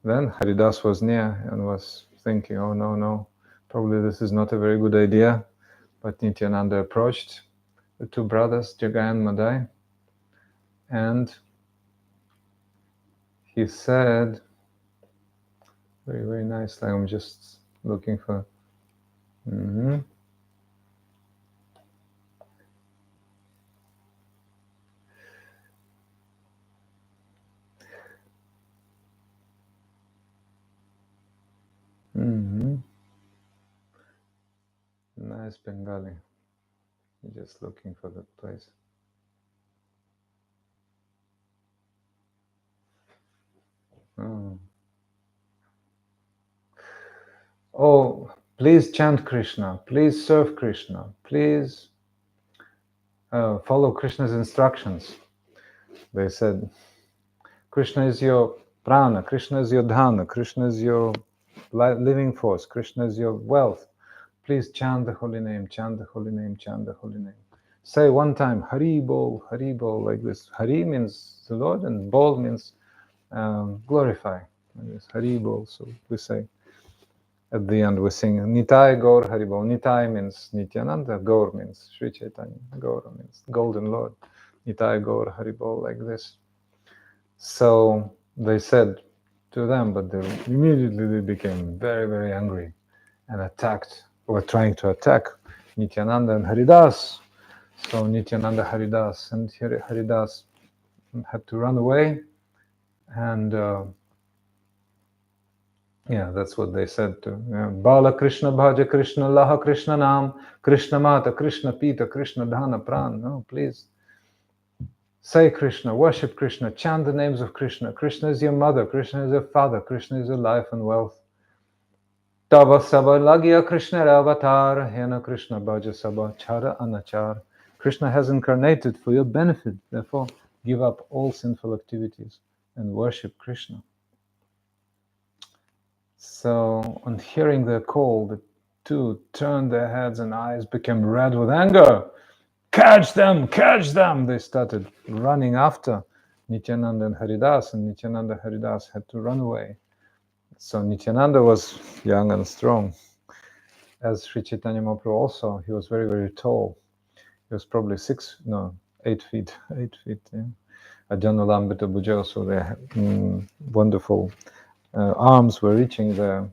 [SPEAKER 1] then Haridas was near and was thinking, "Oh, no, probably this is not a very good idea." But Nityananda approached the two brothers, Jagai and Madhai, and he said, very, very nicely, I'm just looking for... Nice Bengali. Just looking for that place. Oh, please chant Krishna, please serve Krishna, please follow Krishna's instructions. They said, Krishna is your prana, Krishna is your dhana, Krishna is your living force, Krishna is your wealth. Please chant the holy name, chant the holy name, chant the holy name. Say one time, Hari Bol, like this. Hari means the Lord, and Bol means glorify. Like this, Hari Bol. So we say, at the end we sing, Nitai Gaur Hari Bol. Nitai means Nityananda, Gaur means Sri Chaitanya, Gaur means Golden Lord. Nitai Gaur Hari Bol, like this. So they said to them, but they immediately became very, very angry and attacked, were trying to attack Nityananda and Haridas. So Nityananda, Haridas, and Haridas had to run away. And that's what they said to Bala Krishna Bhaja Krishna Laha Krishna Nam Krishna Mata Krishna Pita Krishna Dhana Pran. No, please. Say Krishna, worship Krishna, chant the names of Krishna. Krishna is your mother, Krishna is your father, Krishna is your life and wealth. Tava Sabha Lagya Krishna Avatar, Hena Krishna Bhaja Sabha Chara Anachar. Krishna has incarnated for your benefit, therefore give up all sinful activities and worship Krishna. So, on hearing their call, the two turned their heads and eyes became red with anger. Catch them, they started running after Nityananda and Haridas, and Nityananda and Haridas had to run away. So Nityananda was young and strong. As Sri Chaitanya Mahaprabhu also, he was very, very tall. He was probably 8 feet. Yeah. Ajanulambita Bhuja, so their wonderful arms were reaching the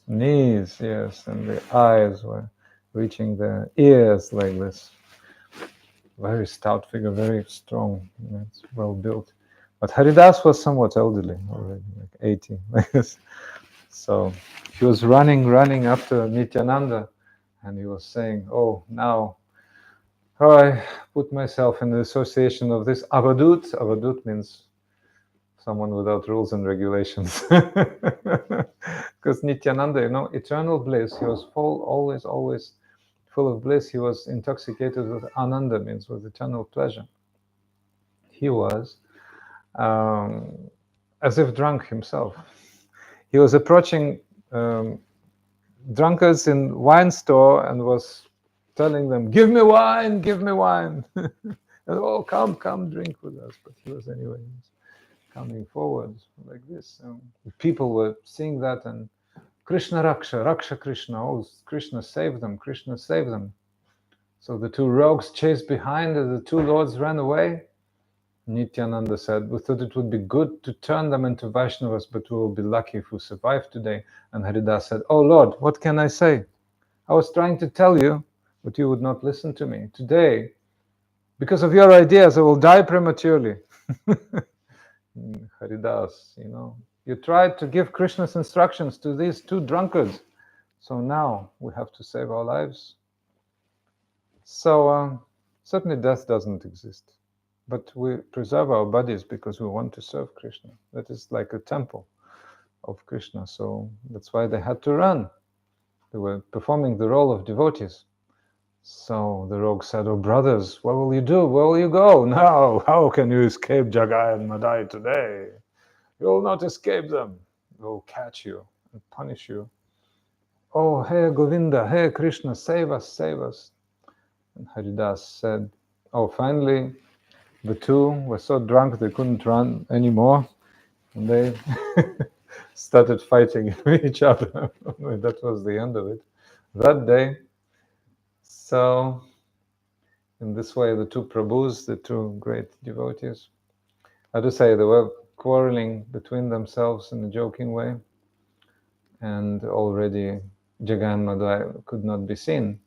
[SPEAKER 1] knees, yes, and the eyes were reaching the ears like this. Very stout figure, very strong, it's well built. But Haridas was somewhat elderly already, like 80, like this. So he was running after Nityananda, And he was saying, oh, now I put myself in the association of this avadut. Avadut means someone without rules and regulations. Because Nityananda, eternal bliss, he was always full of bliss. He was intoxicated with ananda, means with eternal pleasure. He was as if drunk himself. He was approaching drunkards in wine store and was telling them, give me wine, give me wine. And, oh, come, drink with us. But he was anyway coming forward like this. People were seeing that, and Krishna Raksha Krishna, oh, Krishna save them, Krishna save them. So the two rogues chased behind as the two lords ran away. Nityananda said, we thought it would be good to turn them into Vaishnavas, but we will be lucky if we survive today. And Haridas said, oh Lord, what can I say? I was trying to tell you, but you would not listen to me. Today, because of your ideas, I will die prematurely. Haridas, you tried to give Krishna's instructions to these two drunkards. So now we have to save our lives. So certainly death doesn't exist. But we preserve our bodies because we want to serve Krishna. That is like a temple of Krishna. So that's why they had to run. They were performing the role of devotees. So the rogue said, oh brothers, what will you do? Where will you go? Now, how can you escape Jagai and Madhai today? You will not escape them. They will catch you and punish you. Oh, hey Govinda, hey Krishna, save us, save us. And Haridas said, oh, finally, the two were so drunk they couldn't run anymore, and they started fighting each other. That was the end of it that day. So in this way, the two Prabhus, the two great devotees, how to say, they were quarreling between themselves in a joking way, and already Jagai and Madhai could not be seen.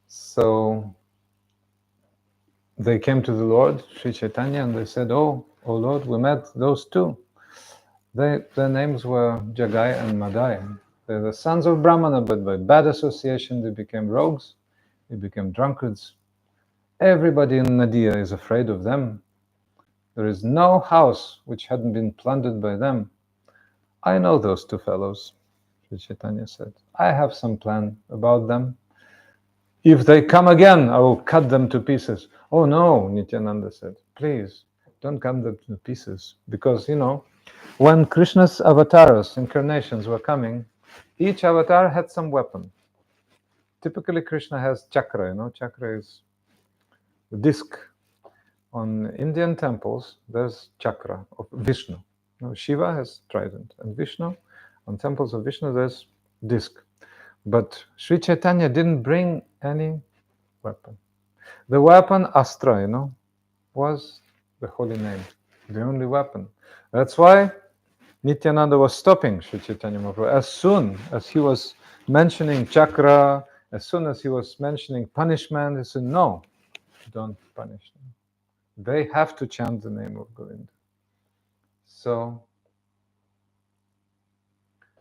[SPEAKER 1] So they came to the Lord, Sri Chaitanya, and they said, oh Lord, we met those two. Their names were Jagai and Madhai. They're the sons of Brahmana, but by bad association they became rogues, they became drunkards. Everybody in Nadia is afraid of them. There is no house which hadn't been plundered by them. I know those two fellows, Sri Chaitanya said. I have some plan about them. If they come again, I will cut them to pieces. Oh no, Nityananda said, please, don't cut them to pieces. Because, when Krishna's avatars, incarnations were coming, each avatar had some weapon. Typically, Krishna has chakra, chakra is the disc. On Indian temples, there's chakra of Vishnu. Shiva has trident, and Vishnu, on temples of Vishnu, there's disc. But Sri Chaitanya didn't bring any weapon. The weapon, astra, was the holy name, the only weapon. That's why Nityananda was stopping Sri Chaitanya Mahaprabhu. As soon as he was mentioning chakra, as soon as he was mentioning punishment, he said, no, don't punish them. They have to chant the name of Govinda. So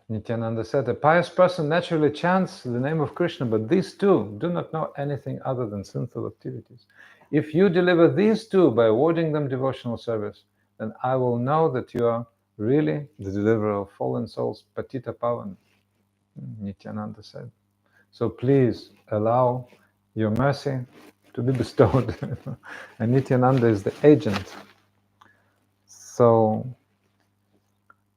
[SPEAKER 1] Nityananda said, a pious person naturally chants the name of Krishna, but these two do not know anything other than sinful activities. If you deliver these two by awarding them devotional service, then I will know that you are really the deliverer of fallen souls, Patita Pavan, Nityananda said. So please allow your mercy to be bestowed. And Nityananda is the agent. So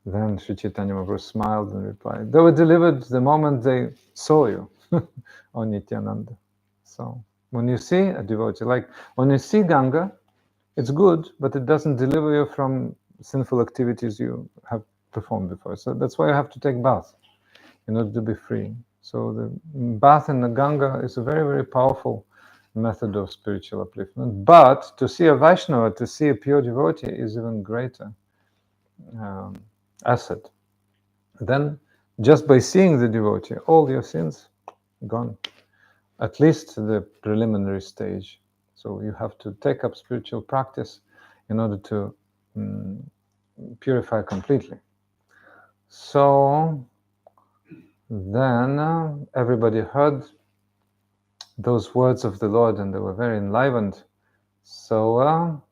[SPEAKER 1] then Sri Chaitanya Mahaprabhu smiled and replied, they were delivered the moment they saw you, O Nityananda. So when you see a devotee, like when you see Ganga, it's good, but it doesn't deliver you from sinful activities you have performed before. So that's why you have to take bath in order to be free. So the bath in the Ganga is a very, very powerful method of spiritual upliftment. But to see a Vaishnava, to see a pure devotee is even greater asset. Then just by seeing the devotee, all your sins gone. At least the preliminary stage. So you have to take up spiritual practice in order to purify completely. So then everybody heard those words of the Lord and they were very enlivened. So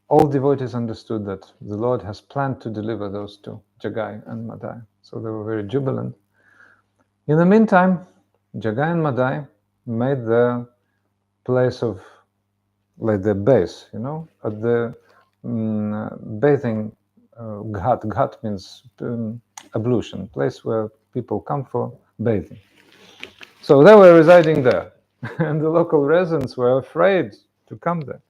[SPEAKER 1] all devotees understood that the Lord has planned to deliver those two, Jagai and Madhai. So they were very jubilant. In the meantime, Jagai and Madhai made the place of, like the base, at the bathing ghat. Ghat means ablution, place where people come for bathing. So they were residing there, and the local residents were afraid to come there.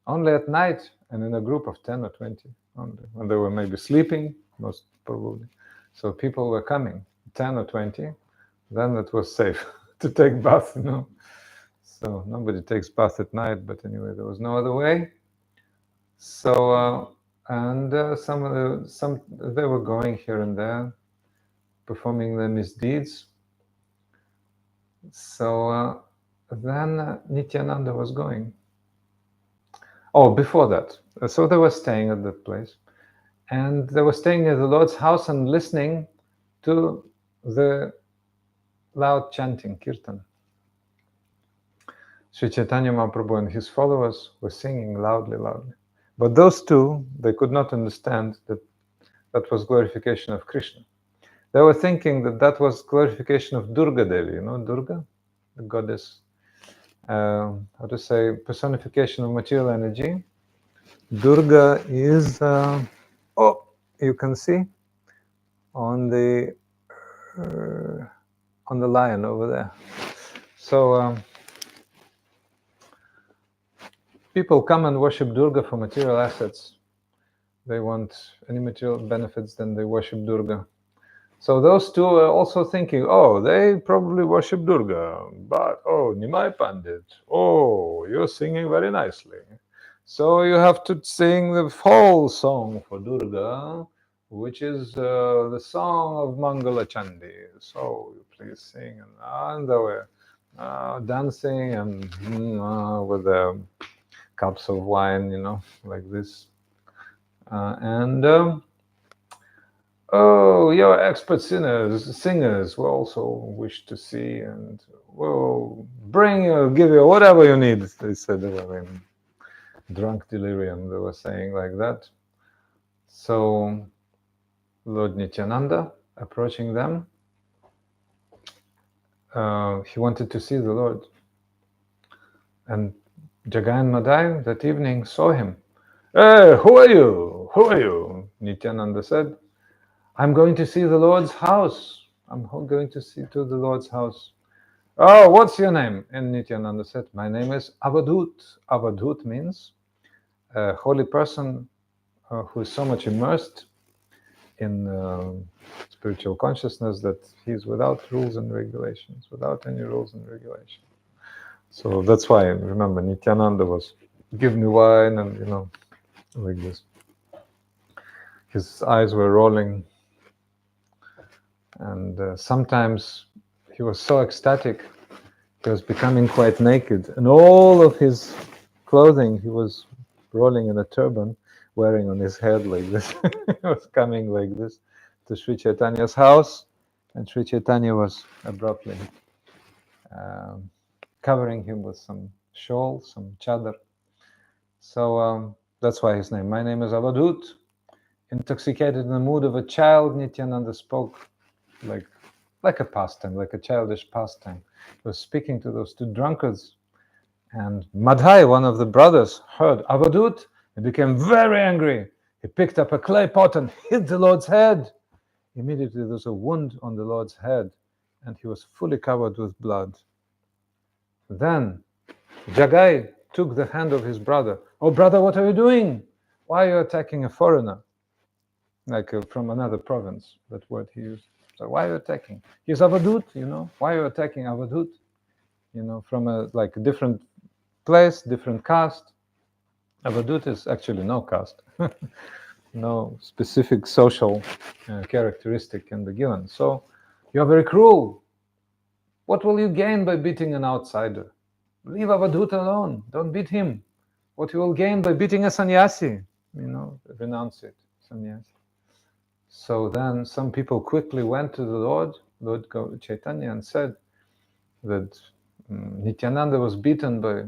[SPEAKER 1] Only at night and in a group of 10 or 20, only, when they were maybe sleeping, most probably. So people were coming, 10 or 20, then it was safe to take bath, So nobody takes bath at night, but anyway, there was no other way. So, some they were going here and there, performing the misdeeds. So then Nityananda was going. Oh, before that. So they were staying at that place. And they were staying near the Lord's house and listening to the loud chanting, kirtan. Sri Chaitanya Mahaprabhu and his followers were singing loudly. But those two, they could not understand that that was glorification of Krishna. They were thinking that that was glorification of Durga Devi, Durga, the goddess, personification of material energy. Durga is, you can see on the lion over there. So people come and worship Durga for material assets. They want any material benefits, then they worship Durga. So those two are also thinking, they probably worship Durga, but Nimai Pandit, you're singing very nicely. So you have to sing the whole song for Durga, which is the song of Mangala Chandi. So you please sing. And they were dancing and with the cups of wine, like this. Your expert singers will also wish to see, and we'll give you whatever you need. They said they were in drunk delirium. They were saying like that. So Lord Nityananda, approaching them, he wanted to see the Lord. And Jagai and Madhai that evening saw him. Hey, who are you? Who are you? Nityananda said, I'm going to see the Lord's house. I'm going to see to the Lord's house. Oh, what's your name? And Nityananda said, my name is Avadhut. Avadhut means a holy person who is so much immersed in spiritual consciousness that he's without rules and regulations, without any rules and regulations. So that's why, remember, Nityananda was, give me wine, and, like this. His eyes were rolling. And sometimes he was so ecstatic, he was becoming quite naked. And all of his clothing, he was rolling in a turban, wearing on his head like this. He was coming like this to Sri Chaitanya's house. And Sri Chaitanya was abruptly covering him with some shawl, some chadar. So that's why his name. My name is Avadhut. Intoxicated in the mood of a child, Nityananda spoke like a pastime, like a childish pastime. He was speaking to those two drunkards. And Madhai, one of the brothers, heard Avadhut and became very angry. He picked up a clay pot and hit the Lord's head. Immediately there was a wound on the Lord's head, and he was fully covered with blood. Then Jagai took the hand of his brother. Oh, brother, what are you doing? Why are you attacking a foreigner? Like from another province, that word he used. So why are you attacking? He's Avadhut, Why are you attacking Avadhut? From a different place, different caste. Avadhut is actually no caste. No specific social characteristic can be given. So you're very cruel. What will you gain by beating an outsider? Leave Avadhut alone. Don't beat him. What you will gain by beating a sannyasi? Renounce it, sannyasi. So then some people quickly went to the Lord Chaitanya, and said that Nityananda was beaten by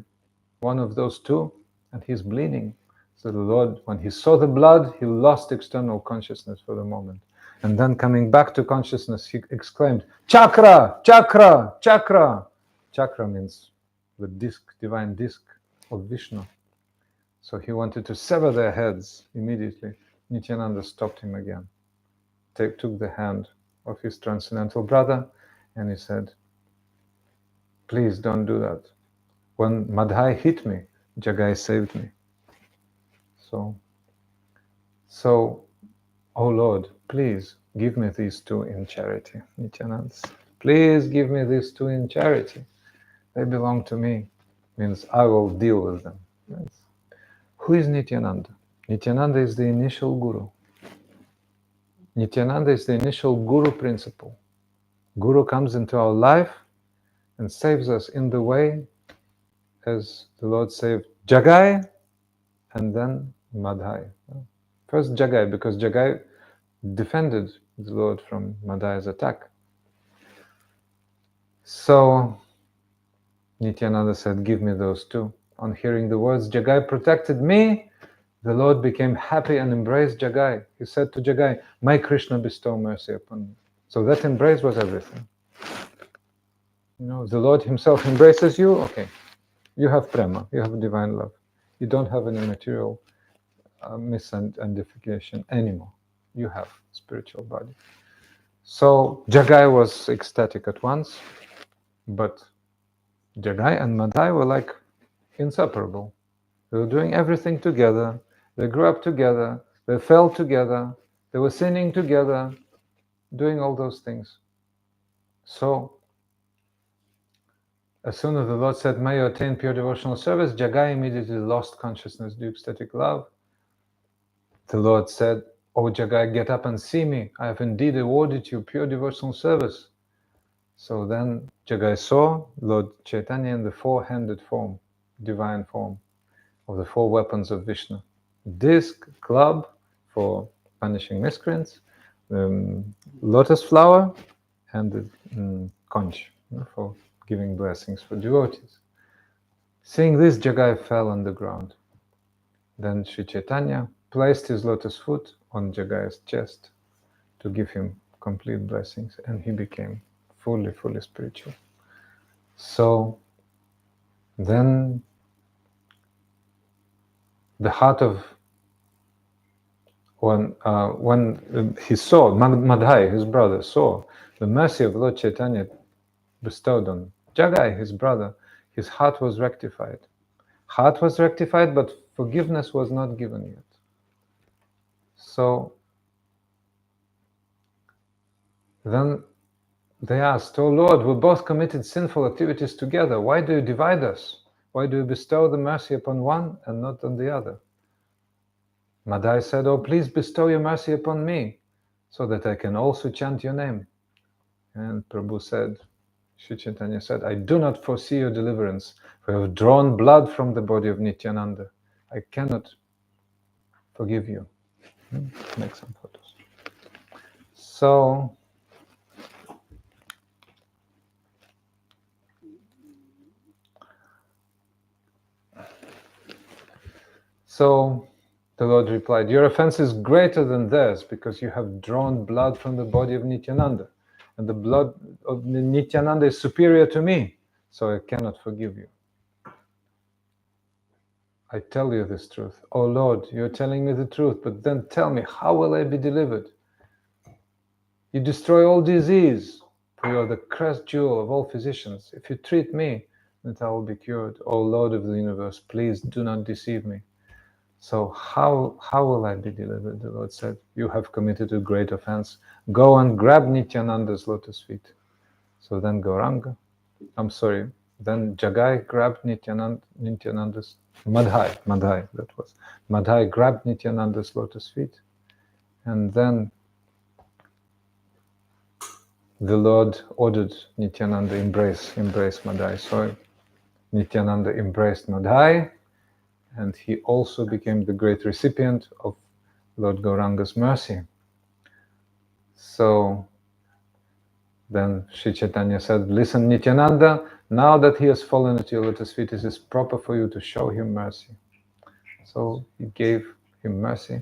[SPEAKER 1] one of those two, and he's bleeding. So the Lord, when he saw the blood, he lost external consciousness for the moment. And then coming back to consciousness, he exclaimed, "Chakra! Chakra! Chakra!" Chakra means the disc, divine disc of Vishnu. So he wanted to sever their heads immediately. Nityananda stopped him again, took the hand of his transcendental brother, and he said, "Please don't do that. When Madhai hit me, Jagai saved me. So, oh Lord, please give me these two in charity." Nityananda, please give me these two in charity. They belong to me. Means I will deal with them. Yes. Who is Nityananda? Nityananda is the initial guru. Nityananda is the initial guru principle. Guru comes into our life and saves us in the way as the Lord saved Jagai and then Madhai. First Jagai, because Jagai defended the Lord from Madhai's attack. So Nityananda said, "Give me those two." On hearing the words, "Jagai protected me," the Lord became happy and embraced Jagai. He said to Jagai, "May Krishna bestow mercy upon me." So that embrace was everything. The Lord himself embraces you, okay. You have prema, you have divine love. You don't have any material misidentification anymore. You have spiritual body. So Jagai was ecstatic at once, but Jagai and Madhai were like inseparable. They were doing everything together. They grew up together. They fell together. They were sinning together, doing all those things. So as soon as the Lord said, "May you attain pure devotional service," Jagai immediately lost consciousness due to ecstatic love. The Lord said, "Oh Jagai, get up and see me. I have indeed awarded you pure devotional service." So then Jagai saw Lord Chaitanya in the four-handed form, divine form, of the four weapons of Vishnu. Disc, club for punishing miscreants, lotus flower, and the conch for giving blessings for devotees. Seeing this, Jagai fell on the ground. Then Sri Chaitanya placed his lotus foot on Jagai's chest to give him complete blessings, and he became fully spiritual. So then the heart of when he saw, Madhai, his brother, saw the mercy of Lord Chaitanya bestowed on Jagai, his brother, his heart was rectified. Heart was rectified, but forgiveness was not given yet. So then they asked, "Oh Lord, we both committed sinful activities together. Why do you divide us? Why do you bestow the mercy upon one and not on the other?" Madhai said, "Oh, please bestow your mercy upon me, so that I can also chant your name." And Prabhu said, Sri Chaitanya said, "I do not foresee your deliverance, for you have drawn blood from the body of Nityananda. I cannot forgive you." Make some photos. So the Lord replied, "Your offense is greater than theirs, because you have drawn blood from the body of Nityananda. And the blood of Nityananda is superior to me, so I cannot forgive you. I tell you this truth. Oh Lord, you're telling me the truth, but then tell me, how will I be delivered? You destroy all disease, for you are the crest jewel of all physicians. If you treat me, then I will be cured. O Lord of the universe, please do not deceive me." So how will I be delivered? The Lord said, "You have committed a great offense. Go and grab Nityananda's lotus feet." So then then Jagai grabbed Nityananda's, Madhai grabbed Nityananda's lotus feet. And then the Lord ordered Nityananda embrace Madhai. So Nityananda embraced Madhai, and he also became the great recipient of Lord Gauranga's mercy. So then Sri Chaitanya said, listen, Nityananda, now that he has fallen at your lotus feet, it is proper for you to show him mercy. So he gave him mercy.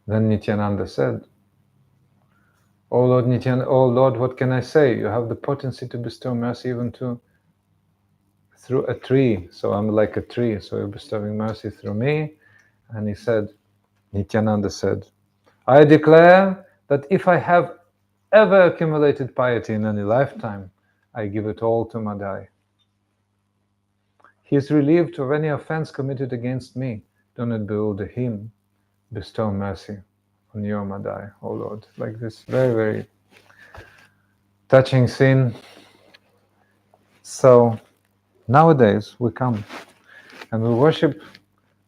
[SPEAKER 1] Then Nityananda said, oh Lord Nityananda, oh Lord, what can I say? You have the potency to bestow mercy even through a tree. So I'm like a tree, so you're bestowing mercy through me. And he said, Nityananda said, I declare that if I have ever accumulated piety in any lifetime, I give it all to Madhai. He is relieved of any offense committed against me. Do not beholder him. Bestow mercy on your Madhai, O Lord. Like this very, very touching scene. So nowadays we come and we worship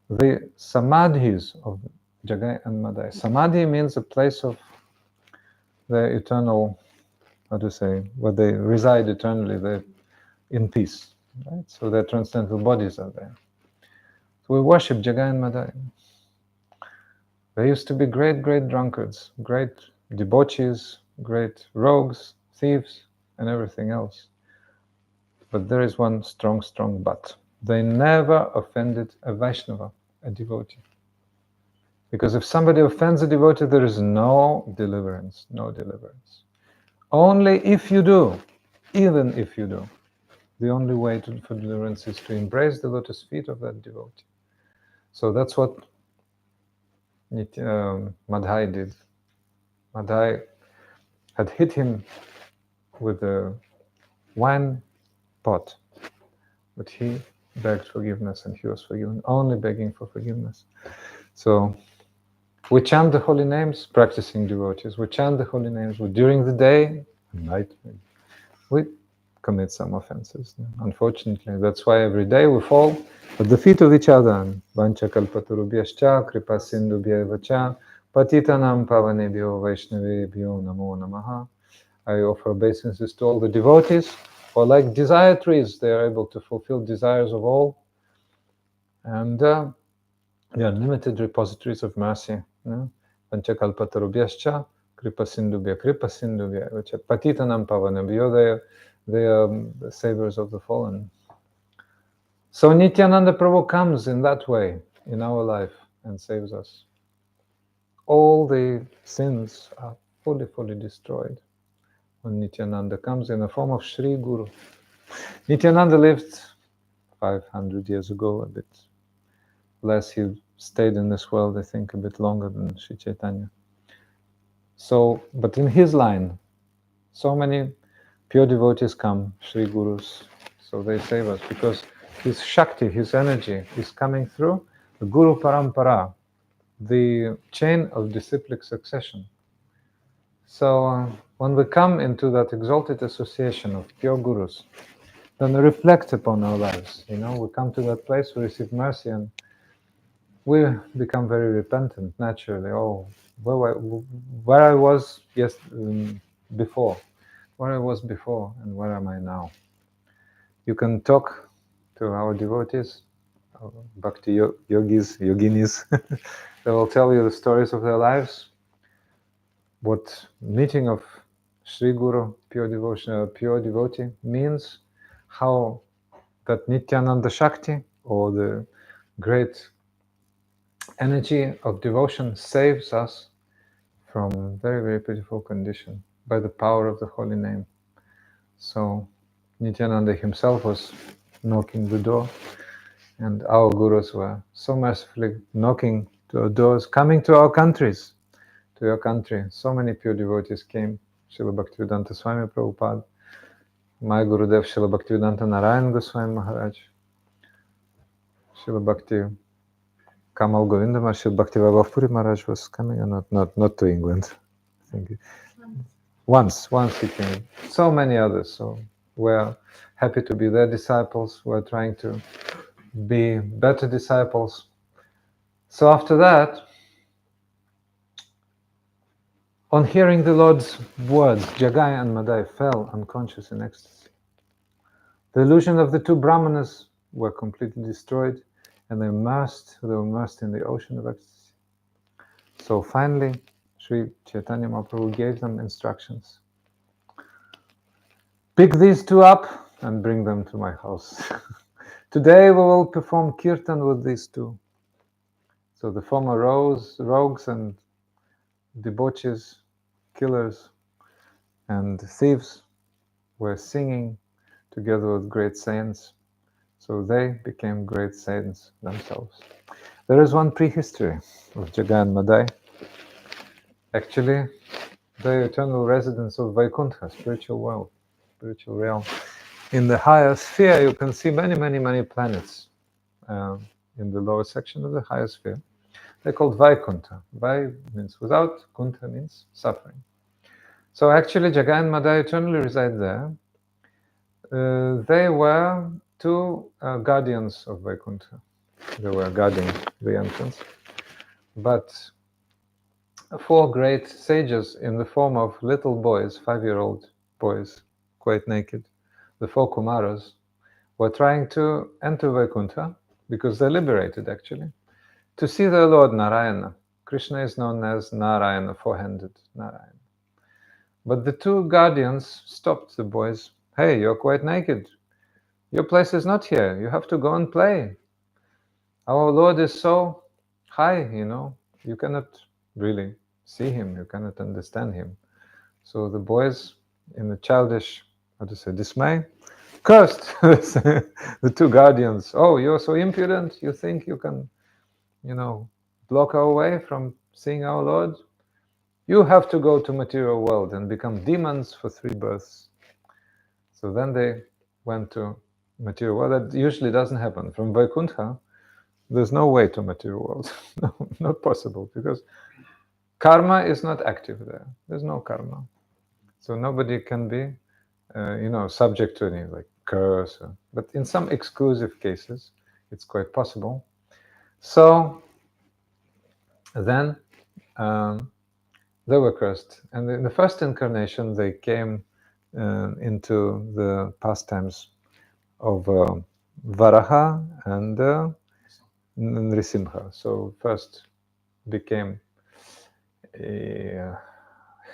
[SPEAKER 1] the samadhis of Jagai and Madhai. Samadhi means a place of the eternal, how to say, where they reside eternally, they're in peace. Right? So their transcendental bodies are there. So we worship Jagai and Madhai. They used to be great, great drunkards, great debauchees, great rogues, thieves, and everything else. But there is one strong, strong but. They never offended a Vaishnava, a devotee. Because if somebody offends a devotee, there is no deliverance, no deliverance. Only if you do, even if you do, the only way for deliverance is to embrace the lotus feet of that devotee. So that's what Madhai did. Madhai had hit him with a wine pot, but he begged forgiveness and he was forgiven, only begging for forgiveness. So we chant the holy names, practicing devotees. We chant the holy names during the day and night. We commit some offenses. Unfortunately, that's why every day we fall at the feet of each other. Vancha kalpatarubhyascha, kripa sindhubhyaivacha, patitanam pavanebhyo vaishnavebhyo namo namaha. I offer obeisances to all the devotees, for like desire trees, they are able to fulfill desires of all, and they are limited repositories of mercy. Vancha kalpatarubhyascha, kripa sindhubhya, patitanam pavanebhyo, they are the saviors of the fallen. So Nityananda Prabhu comes in that way in our life and saves us. All the sins are fully, fully destroyed when Nityananda comes in the form of Sri Guru. Nityananda lived 500 years ago, a bit less. He stayed in this world, I think, a bit longer than Sri Chaitanya. So, but in his line, so many pure devotees come, Sri Gurus, so they save us because his Shakti, his energy is coming through the Guru Parampara, the chain of disciplic succession. So when we come into that exalted association of pure Gurus, then we reflect upon our lives. We come to that place, we receive mercy, and we become very repentant naturally. Oh, where I was before, where I was before, and where am I now? You can talk to our devotees, bhakti yogis, yoginis. They will tell you the stories of their lives. What meeting of Sri Guru, pure devotee, means, how that Nityananda Shakti, or the great energy of devotion, saves us from very, very pitiful condition by the power of the holy name. So Nityananda himself was knocking the door, and our gurus were so mercifully knocking to our doors, coming to our countries, to your country. So many pure devotees came. Srila Bhaktivedanta Swami Prabhupada, my Gurudev Srila Bhaktivedanta Narayan Goswami Maharaj, Srila Bhakti Kamal Govinda Maharaj, Srila Bhakti Vaibhav Puri Maharaj was coming, or not to England. I think once he came. So many others. So we're happy to be their disciples. We're trying to be better disciples. So after that, on hearing the Lord's words, Jagai and Madhai fell unconscious in ecstasy. The illusion of the two brahmanas were completely destroyed, and they were immersed in the ocean of ecstasy. So finally, Sri Chaitanya Mahaprabhu gave them instructions. Pick these two up and bring them to my house. Today we will perform kirtan with these two. So the former rogues and debauchees, killers and thieves were singing together with great saints. So they became great saints themselves. There is one prehistory of Jagai and Madhai. Actually, the eternal residence of Vaikuntha, spiritual world, spiritual realm. In the higher sphere, you can see many, many, many planets. In the lower section of the higher sphere, they're called Vaikuntha. Vai means without, Kuntha means suffering. So actually, Jagai and Madhai eternally reside there. They were two guardians of Vaikuntha. They were guarding the entrance. But four great sages in the form of little boys, 5-year-old boys, quite naked, the four Kumaras, were trying to enter Vaikuntha, because they're liberated actually, to see their Lord Narayana. Krishna is known as Narayana, four-handed Narayana. But the two guardians stopped the boys. Hey, you're quite naked. Your place is not here. You have to go and play. Our Lord is so high, you cannot really see him, you cannot understand him. So the boys, in a childish, dismay, cursed the two guardians. Oh, you're so impudent, you think you can, block our way from seeing our Lord? You have to go to material world and become demons for 3 births. So then they went to material world. That usually doesn't happen. From Vaikuntha, there's no way to material world. No, not possible, because karma is not active there. There's no karma. So nobody can be, subject to any like curse. But in some exclusive cases, it's quite possible. So then they were cursed. And in the first incarnation, they came into the pastimes of Varaha and Nrisimha. So first became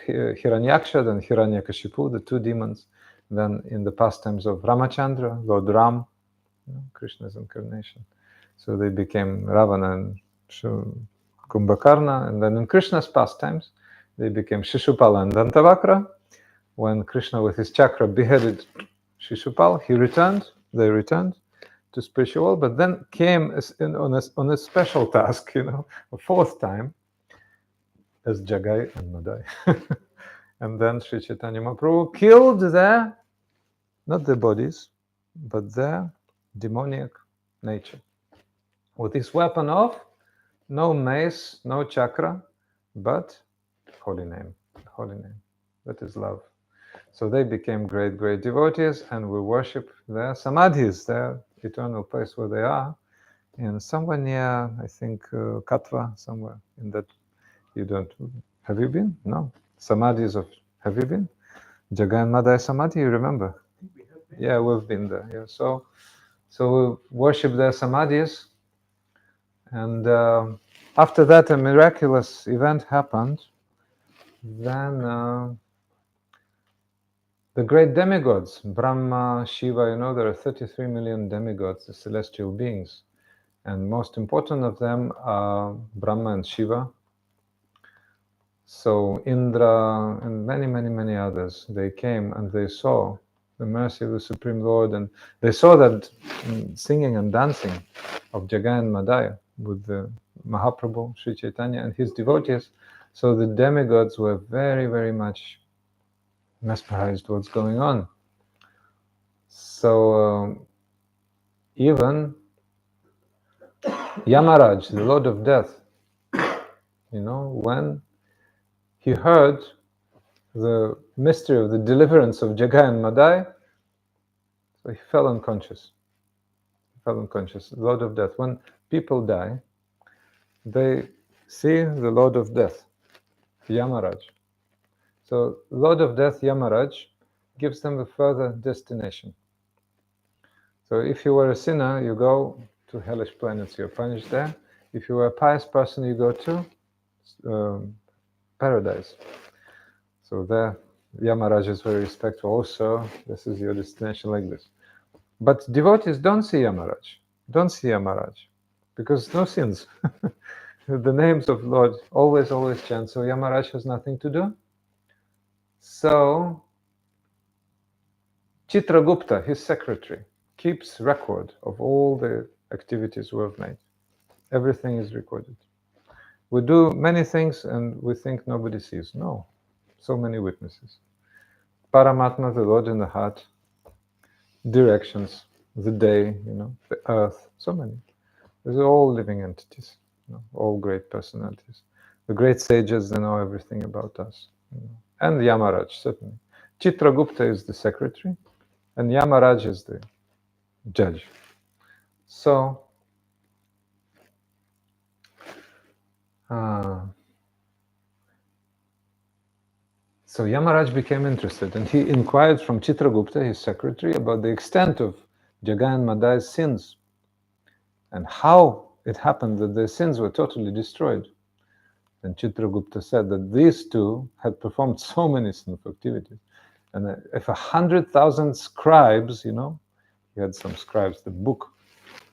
[SPEAKER 1] Hiranyaksha, then Hiranyakashipu, the two demons. Then in the pastimes of Ramachandra, Lord Ram, Krishna's incarnation. So they became Ravana and Kumbhakarna. And then in Krishna's pastimes, they became Shishupala and Dantavakra. When Krishna with his chakra beheaded Shishupal, they returned to spiritual world, but then came on a special task, a fourth time, as Jagai and Madhai. And then Sri Chaitanya Mahaprabhu killed their, not their bodies, but their demoniac nature. With his weapon of no mace, no chakra, but holy name. Holy name. That is love. So they became great, great devotees, and we worship their samadhis, their eternal place where they are, and somewhere near, I think, Katwa, somewhere in that. You don't. Have you been? No. Samadhis of. Have you been? Jagai and Madhai Samadhi. You remember? Yeah, we've been there. Yeah. So we worship their samadhis, and after that, a miraculous event happened. Then the great demigods, Brahma, Shiva. There are 33 million demigods, the celestial beings, and most important of them are Brahma and Shiva. So Indra and many, many, many others, they came and they saw the mercy of the Supreme Lord, and they saw that singing and dancing of Jagai and Madhai with the Mahaprabhu, Sri Chaitanya, and his devotees. So the demigods were very, very much mesmerized what's going on. So even Yamaraj, the Lord of Death, when he heard the mystery of the deliverance of Jagai and Madhai, so he fell unconscious. The Lord of Death. When people die, they see the Lord of Death, Yamaraj. So Lord of Death, Yamaraj, gives them a further destination. So if you were a sinner, you go to hellish planets, you're punished there. If you were a pious person, you go to paradise. So there, Yamaraj is very respectful. Oh, sir, this is your destination, like this. But devotees don't see Yamaraj. Don't see Yamaraj. Because no sins. The names of Lord always chant. So Yamaraj has nothing to do. So Chitragupta, his secretary, keeps record of all the activities we have made. Everything is recorded. We do many things and we think nobody sees. No, so many witnesses. Paramatma, the Lord in the heart, directions, the day, the earth, so many. These are all living entities, all great personalities. The great sages, they know everything about us. And Yamaraj, certainly. Chitragupta is the secretary, and Yamaraj is the judge. So, so Yamaraj became interested, and he inquired from Chitragupta, his secretary, about the extent of Jagai and Madhai's sins, and how it happened that their sins were totally destroyed. And Chitragupta said that these two had performed so many sinful activities, and if 100,000 scribes, he had some scribes, the book,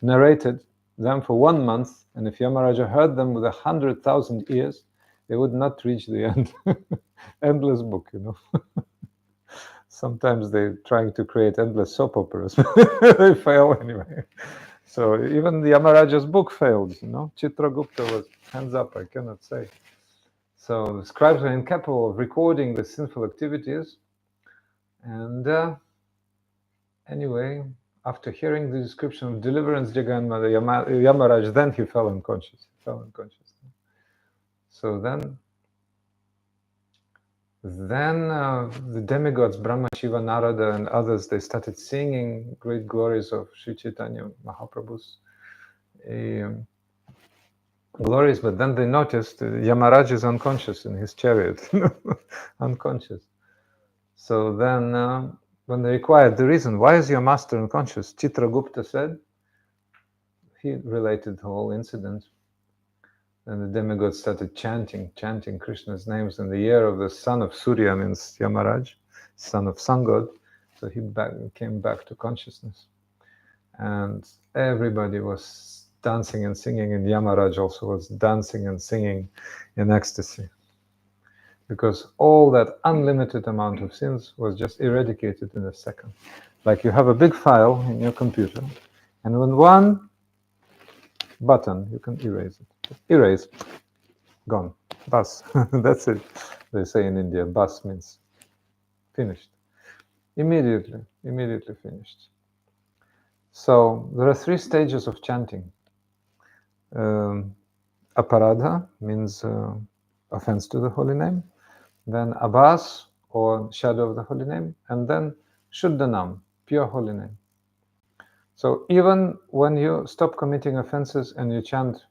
[SPEAKER 1] narrated them for 1 month, and if Yamaraja heard them with 100,000 ears, they would not reach the end. Endless book, Sometimes they're trying to create endless soap operas. They fail anyway. So even the Yamaraja's book failed, Chitragupta was hands up, I cannot say. So the scribes were incapable of recording the sinful activities. And anyway, after hearing the description of deliverance, Jagai and Madhai, Yamaraj, then he fell unconscious. So then the demigods, Brahma, Shiva, Narada, and others, they started singing great glories of Sri Chaitanya Mahaprabhu's glories, but then they noticed Yamaraj is unconscious in his chariot, unconscious. So then when they inquired the reason, why is your master unconscious? Chitragupta said, he related the whole incident. And the demigods started chanting Krishna's names in the ear of the son of Surya, means Yamaraj, son of sun god. So he came back to consciousness. And everybody was dancing and singing, and Yamaraj also was dancing and singing in ecstasy. Because all that unlimited amount of sins was just eradicated in a second. Like you have a big file in your computer, and with one button, you can erase it. Erase. Gone. Bas. That's it. They say in India, bas means finished. Immediately finished. So there are 3 stages of chanting. Aparadha means offense to the holy name. Then abhas, or shadow of the holy name. And then shuddhanam, pure holy name. So even when you stop committing offenses and you chant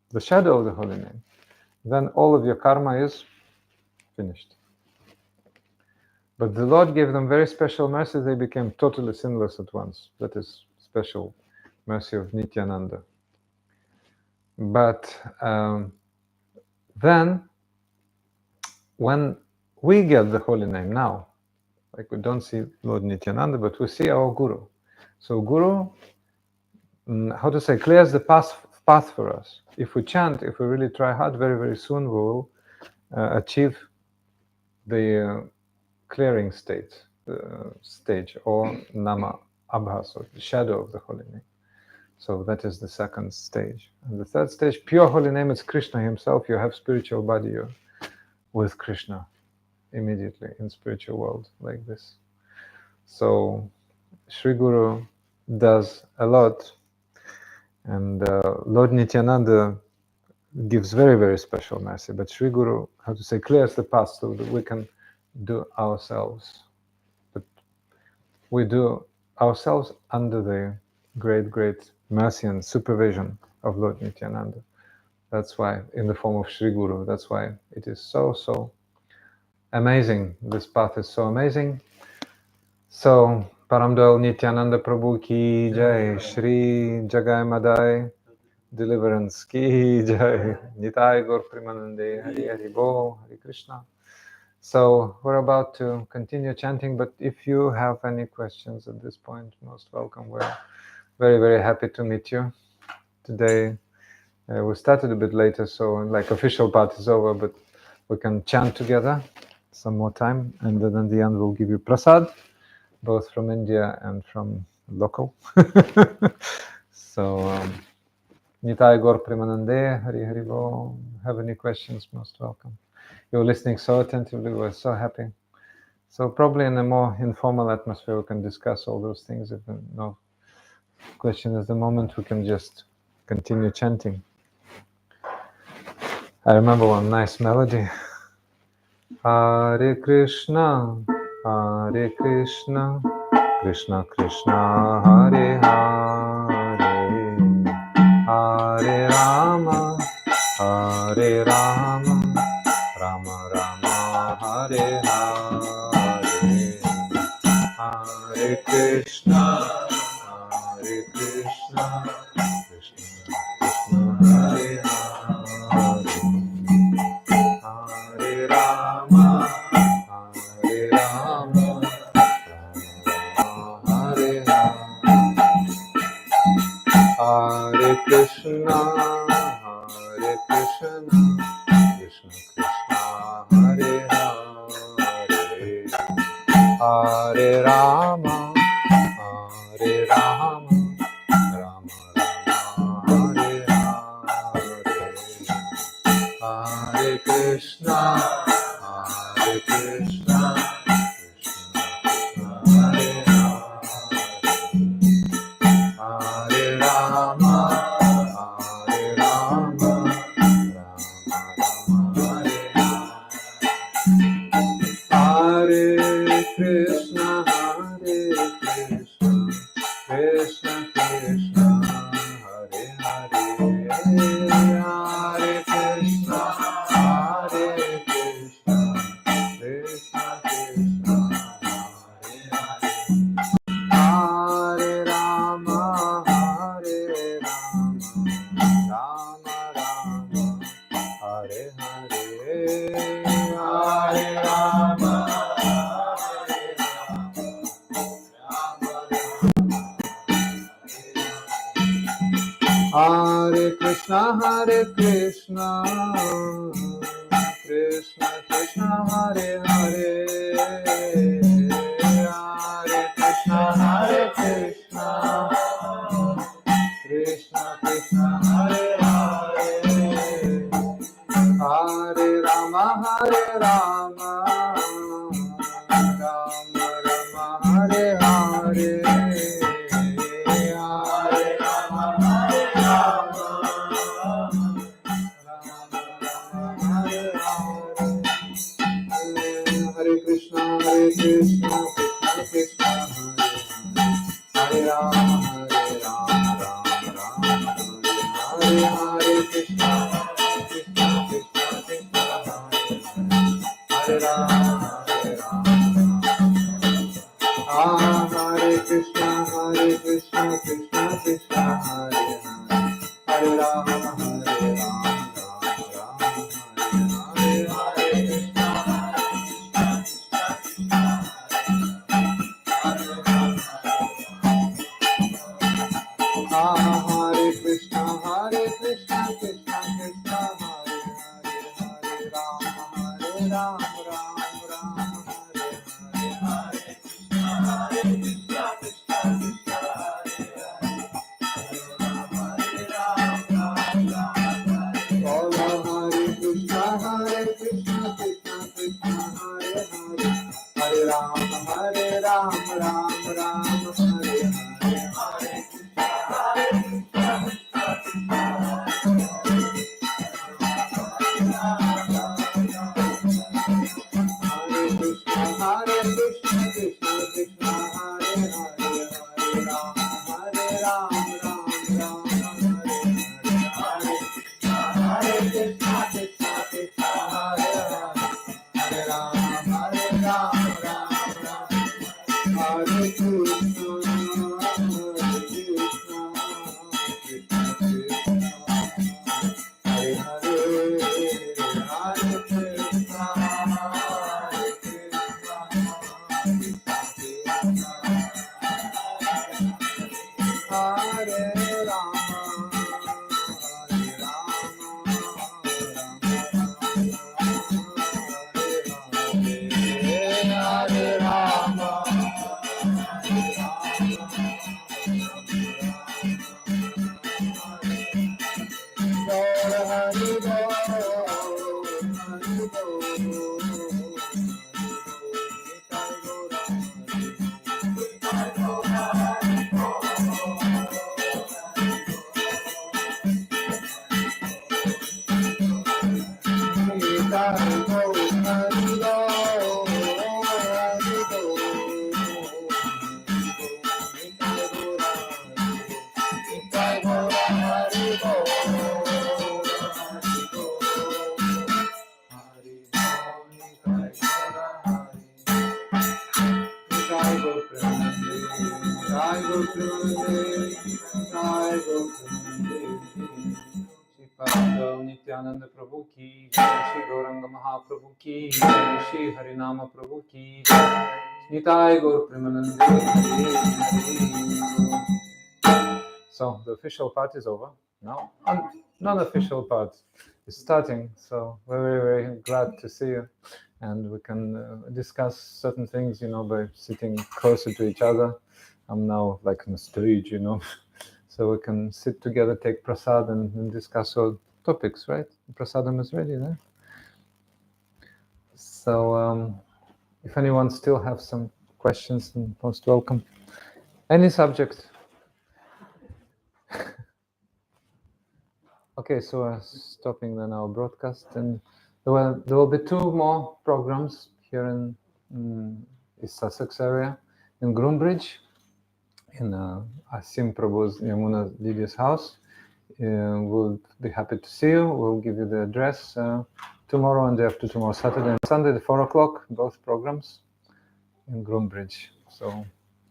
[SPEAKER 1] the shadow of the holy name, then all of your karma is finished. But the Lord gave them very special mercy. They became totally sinless at once. That is special mercy of Nityananda. But then, when we get the holy name now, like we don't see Lord Nityananda, but we see our Guru. So Guru, clears the path for us. If we chant, if we really try hard, very, very soon we will achieve the clearing stage, or nama abhas, or the shadow of the holy name. So that is the 2nd stage. And the 3rd stage, pure holy name, is Krishna himself. You have spiritual body, you're with Krishna immediately in spiritual world, like this. So Sri Guru does a lot, and Lord Nityananda gives very, very special mercy. But Sri Guru, clears the path so that we can do ourselves. But we do ourselves under the great, great mercy and supervision of Lord Nityananda. That's why, in the form of Sri Guru, that's why it is so, so amazing. This path is so amazing. So, Paramdal Nityananda Prabhu ki jai, Shri Jagai Madhai Deliverance ki jai. Nitai Gaur Premanande. Hari Hari Bo. Hari Krishna. So we're about to continue chanting, but if you have any questions at this point, most welcome. We're very, very happy to meet you today. We started a bit later, so like official part is over, but we can chant together some more time, and then at the end we'll give you prasad, both from India and from local. So, Nitai Gaur Premanande, Hari Hari Bo. Have any questions? Most welcome. You're listening so attentively. We're so happy. So probably in a more informal atmosphere, we can discuss all those things. If no question at the moment, we can just continue chanting. I remember one nice melody. Hare Krishna, Hare Krishna, Krishna Krishna, Hare Hare, Hare Rama, Hare Rama, Rama Rama, Hare Hare, Hare Krishna, Hare Krishna, Krishna Krishna, Hare Hare, Hare Rama, Hare Rama, Rama Rama, Hare Hare, Hare Krishna, Hare Krishna, Krishna Krishna, Hare Hare, Hare Rama, Hare Rama, Rama Rama, Hare Hare, Hare Krishna, Hare Krishna, Krishna Krishna, Hare Hare, Hare Rama, Hare Rama, Rama Rama, Hare Krishna, Hare Krishna, Krishna Krishna, Hare Hare, Hare Krishna, Hare Krishna, Krishna Krishna, Hare Hare, Hare Rama, Hare Rama, Rama Rama, Hare Hare, Hare Rama, Hare Rama, Hare Krishna, Hare Krishna, Krishna Krishna, Hare Hare, Hare Krishna, Hare Krishna, Krishna Krishna, Hare Hare, Hare Rama, Hare Rama, Rama Rama, Hare Hare, Hare Rama, Hare Rama, Hare Hare, Hare Krishna, Krishna Krishna, Hare Rama, Rama Rama, Hare Hare, Krishna Krishna, Krishna Hare Rama, Hare Krishna, Krishna Krishna, Hare Hare Rama, Hare Rama, Hare Hare, Hare Krishna, Krishna Krishna, Hare Hare, Hare Rama, Hare Rama, Rama Rama, Hare Hare, Hare Krishna, Krishna Krishna, Hare Hare, Hare Rama, Hare Rama, Rama Rama, Hare Hare, Nityananda Prabhu ki jai, Shri Gauranga Mahaprabhu ki jai, Shri Harinama Prabhu ki jai, Nitai Gaur Premanande Hari. So the official part is over now. Non-official part is starting. So we're very, very glad to see you, and we can discuss certain things, by sitting closer to each other. I'm now like on the stage, so we can sit together, take prasad, and discuss all topics, right? Prasadam is ready there. So if anyone still have some questions, then most welcome. Any subject. Okay, so we're stopping then our broadcast, and there will be 2 more programs here in East Sussex area, in Groombridge, in Asim Prabhu's Yamuna Didi's house. We'll be happy to see you. We'll give you the address tomorrow and day after tomorrow, Saturday and Sunday, at 4 o'clock, both programs in Groombridge. So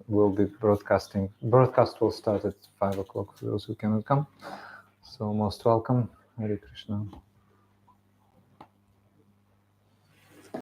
[SPEAKER 1] we'll be broadcasting. Broadcast will start at 5 o'clock for those who cannot come. So most welcome. Hare Krishna.